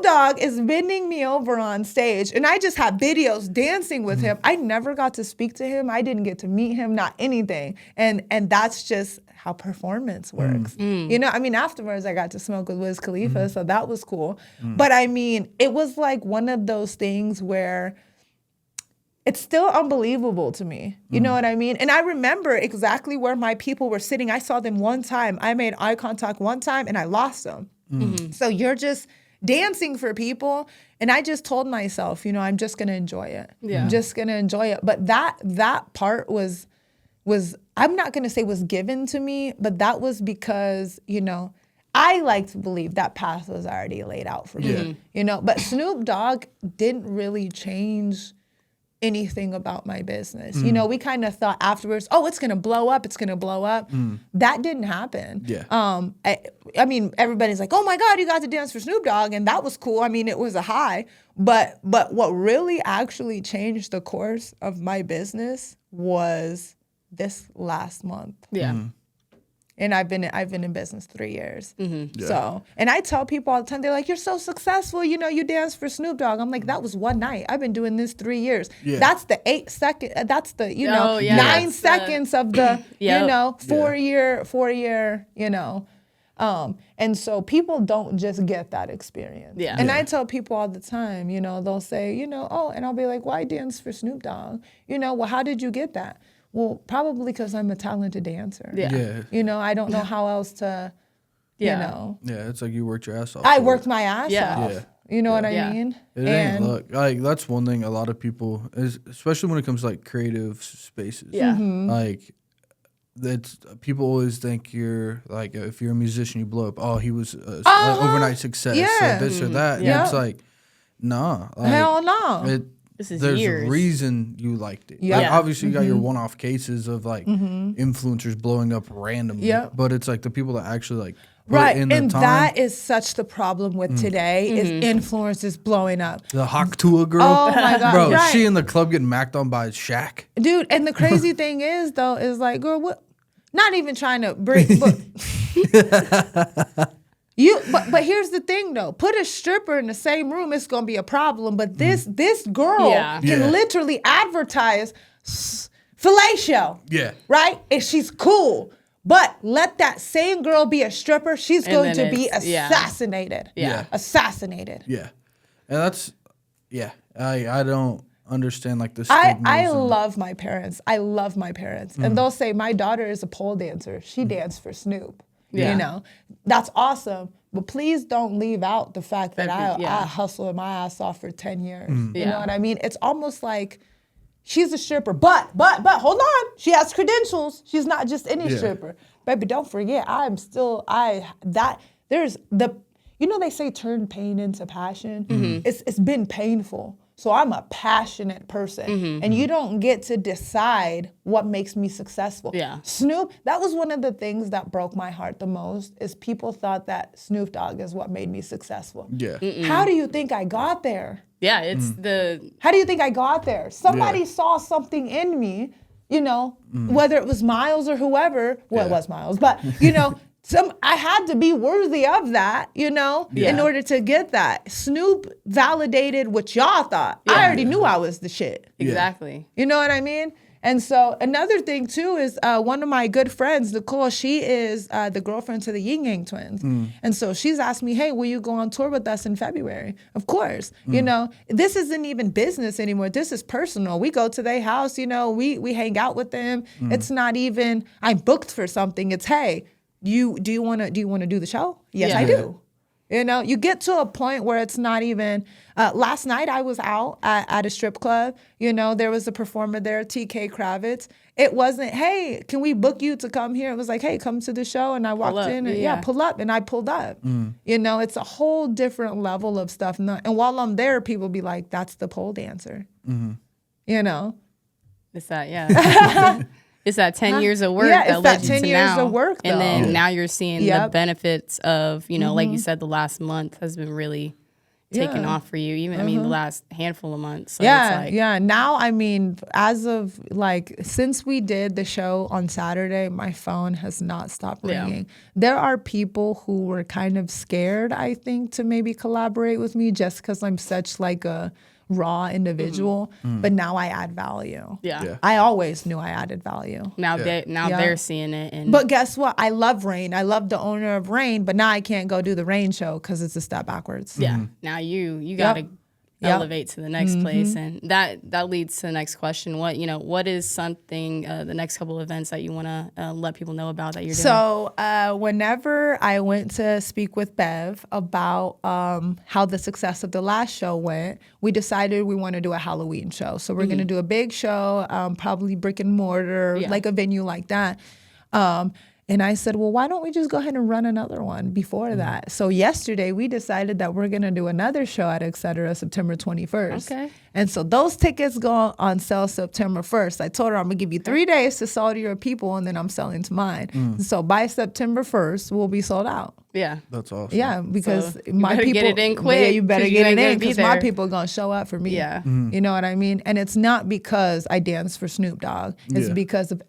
Dogg is bending me over on stage. And I just have videos dancing with him. I never got to speak to him. I didn't get to meet him, not anything. And that's just how performance works. Afterwards I got to smoke with Wiz Khalifa, so that was cool. But it was like one of those things where it's still unbelievable to me. You know what I mean? And I remember exactly where my people were sitting. I saw them one time. I made eye contact one time and I lost them. So you're just dancing for people. And I just told myself, I'm just going to enjoy it. Yeah. I'm just going to enjoy it. But that part was I'm not going to say was given to me, but that was because, I like to believe that path was already laid out for me. But Snoop Dogg didn't really change anything about my business. You know, we kind of thought afterwards, oh, it's going to blow up. It's going to blow up. That didn't happen. Yeah. I mean, everybody's like, oh my God, you got to dance for Snoop Dogg. And that was cool. I mean, it was a high. But what really actually changed the course of my business was this last month. Yeah. And I've been in business 3 years. Yeah. So, and I tell people all the time, they're like, you're so successful. You know, you dance for Snoop Dogg. I'm like, that was one night. I've been doing this 3 years. Yeah. That's the 8 second. That's the, you know, Oh, yeah. 9 That's seconds of the, Yep. you know, Yeah. 4 year, you know. And so people don't just get that experience. Yeah. And Yeah. I tell people all the time, you know, they'll say, you know, oh, and I'll be like, why dance for Snoop Dogg? You know, well, how did you get that? Well, probably because I'm a talented dancer. Yeah. Yeah. You know, I don't know how else to, Yeah. you know. Yeah, it's like you worked your ass off. I for worked it. my ass Yeah. off. Yeah. You know what I Yeah. mean? It ain't luck. Like that's one thing a lot of people is, especially when it comes to like creative spaces. Yeah. Like that's people always think you're like if you're a musician you blow up. Oh, he was an overnight success. Yeah. Or this or that. Yeah. And it's like, nah. Like, Hell no. This is there's years. a reason you liked it. Yeah. Like, Yeah. obviously, you got your one-off cases of like influencers blowing up randomly. Yeah. But it's like the people that actually like put Right. in the And time. that is such the problem with today is influencers blowing up. The Haktua girl. Oh my God. Bro, right. she in the club getting macked on by Shaq. Dude, and the crazy thing is though, is like, girl, what? Not even trying to bring. But, but here's the thing though. Put a stripper in the same room, it's gonna be a problem. But this girl Yeah. can Yeah. literally advertise fellatio. Yeah. Right? And she's cool. But let that same girl be a stripper, she's And going then to be it's- yeah. assassinated. Yeah. Assassinated. Yeah. And that's, yeah. I don't understand like the I stigmas and- love my parents. I love my parents. And they'll say, my daughter is a pole dancer. She danced for Snoop. Yeah. You know, that's awesome. But please don't leave out the fact that Yeah. I hustled my ass off for 10 years. You Yeah. know what I mean? It's almost like she's a stripper, but hold on. She has credentials. She's not just any Yeah. stripper. Baby, don't forget, there's the, you know, they say turn pain into passion. It's been painful. So I'm a passionate person, and you don't get to decide what makes me successful. Yeah. Snoop, that was one of the things that broke my heart the most is people thought that Snoop Dogg is what made me successful. Yeah. How do you think I got there? Yeah, it's the How do you think I got there? Somebody Yeah. saw something in me, you know, whether it was Miles or whoever. Well, it Yeah. was Miles, but you know, I had to be worthy of that, you know, in Yeah. order to get that. Snoop validated what y'all thought. I already knew I was the shit. exactly. You know what I mean? And so another thing too is one of my good friends, Nicole, she is the girlfriend to the Yin Yang twins. And so she's asked me, hey, will you go on tour with us in February? Of course. You know, this isn't even business anymore. This is personal. We go to their house, you know, we hang out with them. It's not even, I'm booked for something. It's, hey, do you want to do the show? Yes, Yeah. I do. You know, you get to a point where it's not even. Last night I was out at a strip club. You know, there was a performer there, TK Kravitz. It wasn't, hey, can we book you to come here? It was like, hey, come to the show. And I walked up. in and Yeah. pull up. And I pulled up. You know, it's a whole different level of stuff. And while I'm there, people be like, that's the pole dancer. You know? It's that, yeah. It's that 10 years of work Yeah, it's that that led you 10 to years now. of work, and then though. now you're seeing the Yep. benefits of, you know, like you said, the last month has been really taking Yeah. off for you. Even, I mean, the last handful of months. So Yeah, it's like, yeah. Now, I mean, as of like, since we did the show on Saturday, my phone has not stopped Yeah. ringing. There are people who were kind of scared, I think, to maybe collaborate with me just because I'm such like a raw individual. But now I add value. Yeah. Yeah. I always knew I added value. Now, Yeah. Yeah. they're seeing it. And But guess what? I love Rain. I love the owner of Rain, but now I can't go do the Rain show because it's a step backwards. yeah, now you got to Yep. elevate to the next place. And that leads to the next question. What is something, the next couple of events that you want to let people know about that you're doing? So whenever I went to speak with Bev about how the success of the last show went, we decided we want to do a Halloween show. So we're going to do a big show, probably brick and mortar, Yeah. like a venue like that. And I said, well, why don't we just go ahead and run another one before that? So yesterday we decided that we're going to do another show at Etc. September 21st. Okay. And so those tickets go on sale September 1st. I told her I'm going to give you 3 days to sell to your people, and then I'm selling to mine. So by September 1st, we'll be sold out. Yeah. That's awesome. Yeah, because So you my better people get it in quick, Yeah, you better 'cause you get ain't it in gonna be because my there. people are gonna show up for me. Yeah. You know what I mean? And it's not because I dance for Snoop Dogg. It's Yeah. because of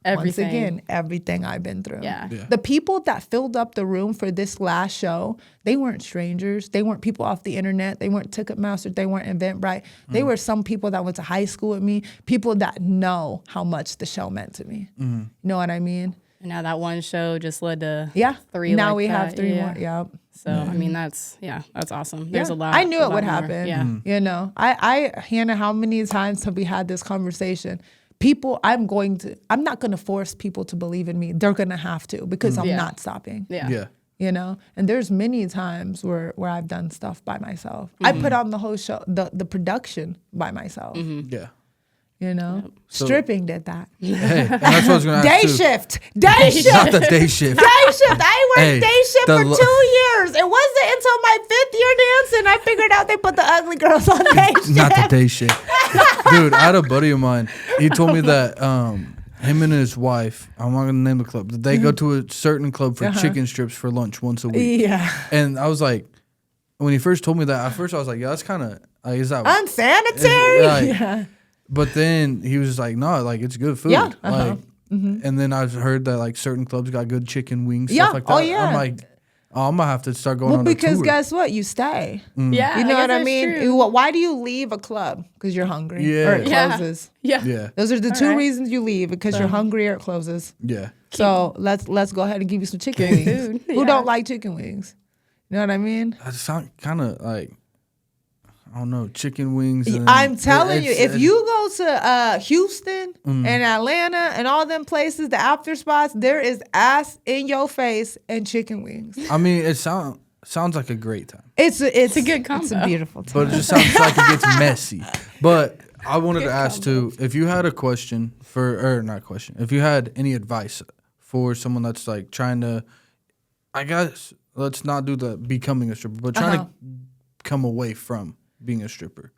Everything. once again everything I've been through. Yeah. Yeah. The people that filled up the room for this last show, they weren't strangers. They weren't people off the internet. They weren't Ticketmaster. They weren't Eventbrite. They were some people that went to high school with me. People that know how much the show meant to me. You know what I mean? And now that one show just led to Yeah. 3 Now like we have that. 3 Yeah. more. Yeah. So I mean that's awesome. There's Yeah. a lot. I knew a it would lot more. happen. Yeah. You know, Hannah, how many times have we had this conversation? People, I'm not going to force people to believe in me. They're going to have to because I'm Yeah. not stopping. Yeah. Yeah. You know, and there's many times where I've done stuff by myself. I put on the whole show, the production by myself. Yeah. You know, So- stripping did that. Hey, and that's what I was going to Day ask too. shift, day shift. Not the day shift. Day shift. I worked Hey, day shift the for lo- 2 years. It wasn't until my 5th year dancing I figured out they put the ugly girls on day shift. Not the day shift. Dude, I had a buddy of mine. He told me that him and his wife, I'm not going to name the club, they go to a certain club for chicken strips for lunch once a week. Yeah. And I was like, when he first told me that, at first I was like, yeah, that's kind of, is that Unsanitary. Like, Yeah. But then he was just like, no, like it's good food. Yeah, Like, and then I've heard that like certain clubs got good chicken wings, Yeah, stuff like that. oh, yeah. I'm like, oh, I'm gonna have to start going Well, on a because tour. guess what? You stay. Yeah. You know guess what I that's mean? true. Why do you leave a club? Because you're hungry Yeah. or it Yeah. closes. Yeah. Yeah, Those are the All 2 right. reasons you leave, because you're hungry or it closes. yeah. So let's go ahead and give you some chicken Good wings. food, Who yeah. don't like chicken wings? You know what I mean? I sound kind of like, I don't know, chicken wings. And I'm telling you, it's- if you go to Houston and Atlanta and all them places, the after spots, there is ass in your face and chicken wings. I mean, it sounds like a great time, It's a good It's a combo. beautiful time. but it just sounds like it gets messy. But I wanted to ask too, if you had a question if you had any advice for someone that's like trying to, I guess, let's not do the becoming a stripper, but trying to come away from being a stripper,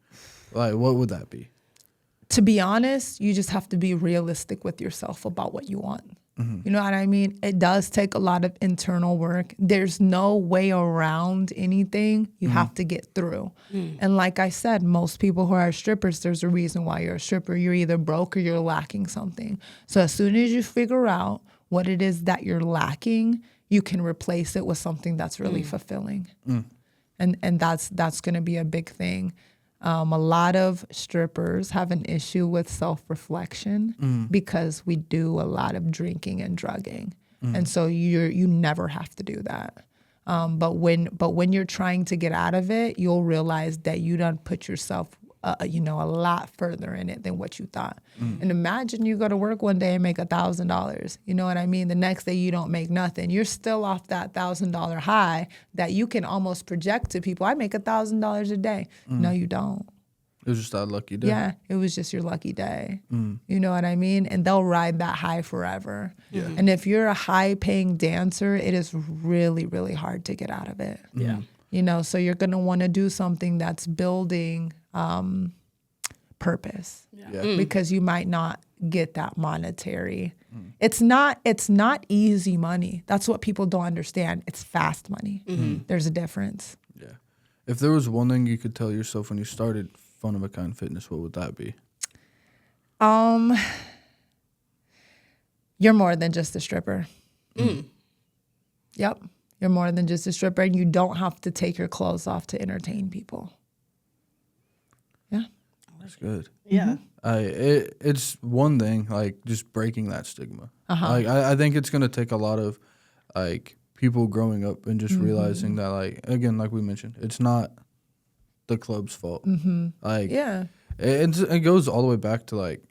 like what would that be? To be honest, you just have to be realistic with yourself about what you want. You know what I mean? It does take a lot of internal work. There's no way around anything. You have to get through. And like I said, most people who are strippers, there's a reason why you're a stripper. You're either broke or you're lacking something. So as soon as you figure out what it is that you're lacking, you can replace it with something that's really fulfilling. And that's going to be a big thing. A lot of strippers have an issue with self-reflection because we do a lot of drinking and drugging. And so you never have to do that. But when you're trying to get out of it, you'll realize that you done put yourself a lot further in it than what you thought. And imagine you go to work one day and make $1,000. You know what I mean? The next day you don't make nothing. You're still off that $1,000 high that you can almost project to people. I make $1,000 a day. No, you don't. It was just that lucky day. Yeah, it was just your lucky day. You know what I mean? And they'll ride that high forever. Yeah. And if you're a high-paying dancer, it is really, really hard to get out of it. Yeah. You know, so you're going to want to do something that's building purpose, Yeah. because you might not get that monetary. It's not easy money. That's what people don't understand. It's fast money. There's a difference. Yeah. If there was one thing you could tell yourself when you started FunOfAKind Fitness, what would that be? You're more than just a stripper. Yep. You're more than just a stripper, and you don't have to take your clothes off to entertain people. Yeah. That's good. Yeah. It's one thing, like just breaking that stigma. Like I think it's gonna take a lot of like people growing up and just realizing that, like, again, like we mentioned, it's not the club's fault. Like, Yeah. it goes all the way back to like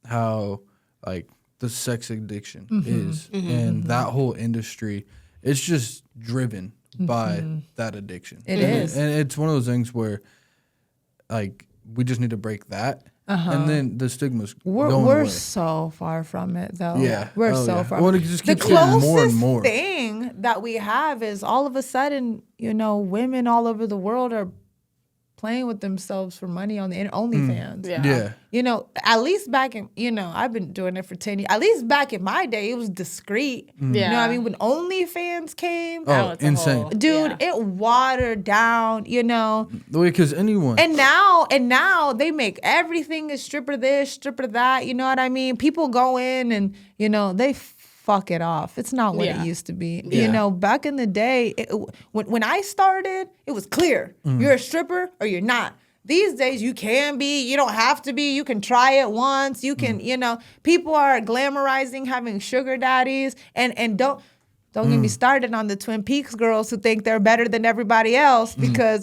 how like the sex addiction is, and that whole industry. It's just driven by that addiction. It and is. and it's one of those things where like we just need to break that, and then the stigma's We're going away. so far from it, though. Yeah. We're Oh, so yeah. far. Well, it just The keeps getting more and closest more. thing that we have is all of a sudden, women all over the world are playing with themselves for money on the OnlyFans. Yeah. At least back in, I've been doing it for 10 years. At least back in my day, it was discreet. Yeah. You know what I mean? When OnlyFans came, Oh, it's a insane. whole- dude, it watered down, Because anyone. And now they make everything a stripper this, stripper that. You know what I mean? People go in and, they fuck it off. It's not what it used to be. Yeah. Back in the day, when I started, it was clear. You're a stripper or you're not. These days, you can be. You don't have to be. You can try it once. You can, people are glamorizing having sugar daddies and don't get me started on the Twin Peaks girls who think they're better than everybody else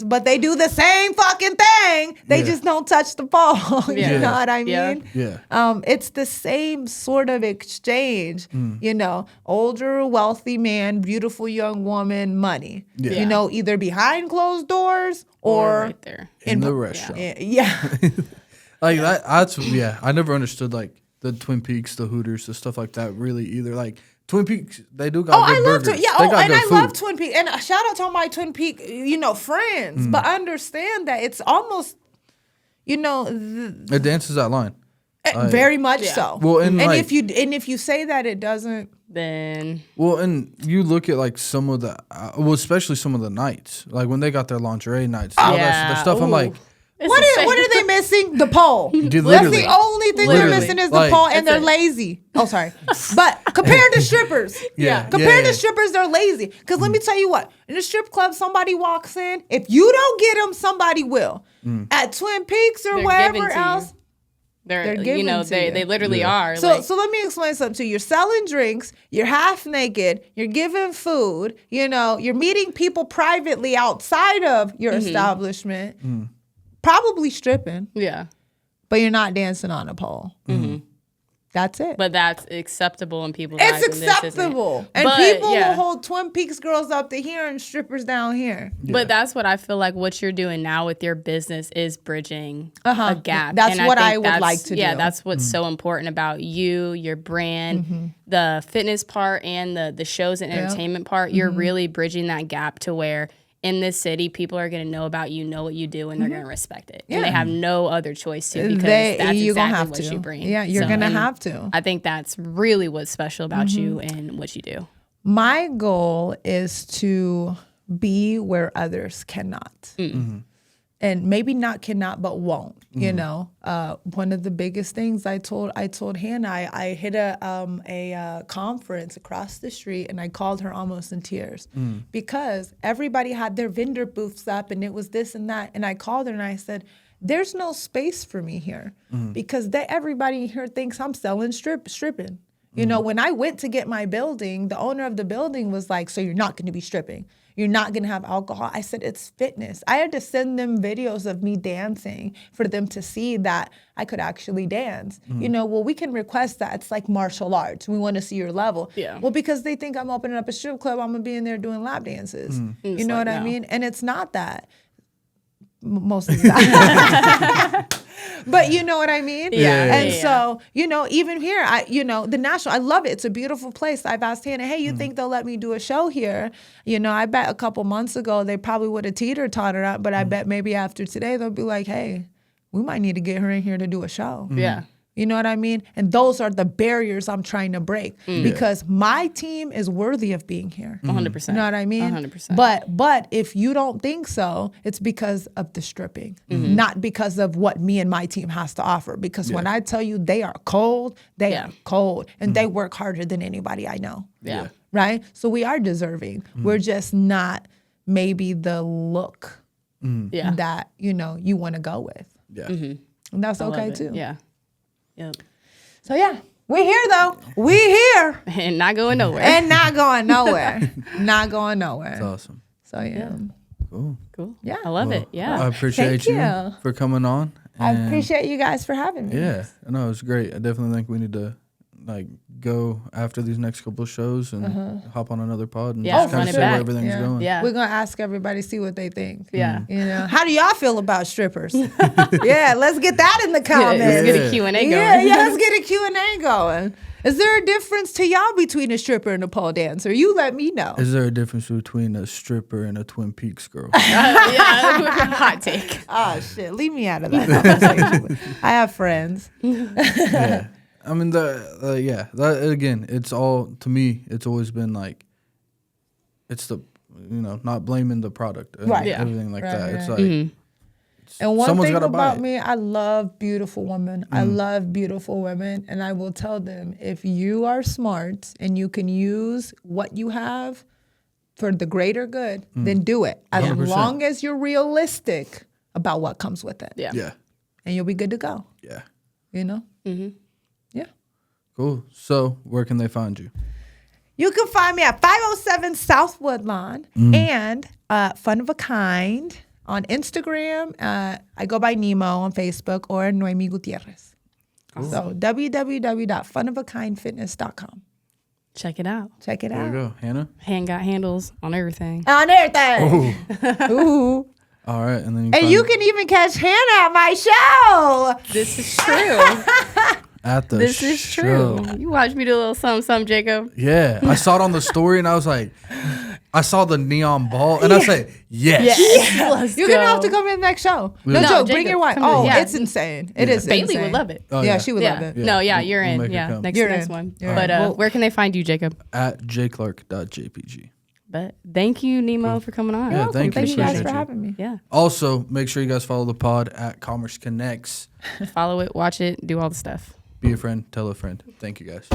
but they do the same fucking thing. They just don't touch the pole. You know what I mean? Yeah. It's the same sort of exchange. Older, wealthy man, beautiful young woman, money. Yeah. Either behind closed doors or right there. In the restaurant. Yeah. Like that's I never understood like the Twin Peaks, the Hooters, the stuff like that really either. Like Twin Peaks, they do got good burgers. I love Twin Peaks. And shout out to all my Twin Peak, friends. But understand that it's almost, it dances that line. very much so. Well, and if you say that it doesn't, Then. Well, and you look at like some of the, especially some of the nights, like when they got their lingerie nights, all that stuff. I'm like, what are they missing? The pole. Dude, That's literally. the only thing they're missing is the Like, pole, and they're it. lazy. Oh, sorry. But compared to strippers, compared to strippers, they're lazy. Because let me tell you what, in a strip club, somebody walks in. If you don't get them, somebody will. At Twin Peaks or They're wherever given to else. you. They're giving to they you. literally are. So let me explain something to you. You're selling drinks, you're half naked, you're giving food, you're meeting people privately outside of your establishment, probably stripping, yeah. but you're not dancing on a pole. That's it. But that's acceptable in people's eyes. It's acceptable. And But, people yeah. will hold Twin Peaks girls up to here and strippers down here. But that's what I feel like what you're doing now with your business is bridging a gap. That's And what think I would like to Yeah, do. that's what's so important about you, your brand, the fitness part and the shows and entertainment part. You're really bridging that gap to where in this city, people are going to know about you, know what you do, and they're going to respect it. And they have no other choice to because that's you're gonna exactly have what to. you bring. Yeah, you're going to and have to. I think that's really what's special about you and what you do. My goal is to be where others cannot. And maybe not cannot, but won't. One of the biggest things I told Hannah, I hit a conference across the street, and I called her almost in tears because everybody had their vendor booths up, and it was this and that. And I called her and I said, "There's no space for me here because everybody here thinks I'm selling stripping." When I went to get my building, the owner of the building was like, "So you're not going to be stripping? You're not going to have alcohol?" I said, "It's fitness." I had to send them videos of me dancing for them to see that I could actually dance. Well, we can request that. It's like martial arts. We want to see your level. Yeah. Well, because they think I'm opening up a strip club, I'm going to be in there doing lap dances. You know like, what I no. mean? And it's not that. Most of the time. But you know what I mean? Yeah. And so, even here, the National, I love it. It's a beautiful place. I've asked Hannah, "Hey, you think they'll let me do a show here?" I bet a couple months ago they probably would have teeter-tottered up, but I bet maybe after today they'll be like, "Hey, we might need to get her in here to do a show." Yeah. You know what I mean? And those are the barriers I'm trying to break because my team is worthy of being here. 100%. You know what I mean? 100%. But if you don't think so, it's because of the stripping, not because of what me and my team has to offer. Because when I tell you they are cold, they are cold, and they work harder than anybody I know. Yeah. Right? So we are deserving. We're just not maybe the look Yeah. that, you want to go with. Yeah. And that's I love okay it. too. Yeah. Yep. So yeah, we here though. We here. And not going nowhere. And not going nowhere. Not going nowhere. It's awesome. So yeah. Cool. Cool. Yeah. I love it. Yeah. I appreciate Thank you you. for coming on. I and appreciate you guys for having me. Yeah, no, it was great. I definitely think we need to like go after these next couple of shows and hop on another pod and Yeah, just kind run of it see where back. everything's Yeah. going. Yeah. We're gonna ask everybody, see what they think. Yeah. You know, how do y'all feel about strippers? Yeah, let's get that in the comments. Let's get Yeah. a Q&A going. Yeah, let's get a Q&A going. Is there a difference to y'all between a stripper and a pole dancer? You let me know. Is there a difference between a stripper and a Twin Peaks girl? Yeah. Hot take. Oh shit, leave me out of that conversation. I have friends. Yeah. I mean, that again, it's all, to me, it's always been like, it's the, not blaming the product and Right. Yeah. everything like Right, that. right. It's like, And one someone's thing gotta buy about it. me, I love beautiful women. I love beautiful women. And I will tell them, if you are smart and you can use what you have for the greater good, then do it. As 100%. long as you're realistic about what comes with it. Yeah. yeah. And you'll be good to go, Yeah. you know? Yeah. Cool. So where can they find you? You can find me at 507 South Woodlawn and Fun of a Kind on Instagram. I go by Nemo on Facebook or Noemi Gutierrez. So www.funofakindfitness.com. Check it out. Check it There you out. go. Hannah? Hand got handles on everything. On everything. Ooh. All right. And then And you can even catch Hannah at my show. This is true. at the This is show. true. You watch me do a little something, Jacob. Yeah. I saw it on the story and I was like, I saw the neon ball and I said, yes. Let's You're go. going to have to come in the next show. No, No, joke. Jacob, Bring your wife. come to- Oh, yeah. it's insane. It is Bailey insane. would love it. Oh, yeah, she would Yeah. love it. Yeah. No, yeah, We'll- you're we'll in. make it Yeah, come. next You're next in. one. You're But in. Well- where can they find you, Jacob? At jclark.jpg. But thank you, Nemo, for coming on. Yeah, thank you. Thank you guys Appreciate for you. having me. Yeah. Also, make sure you guys follow the pod at Commerce Connects. Follow it, watch it, do all the stuff. Be a friend, tell a friend. Thank you guys.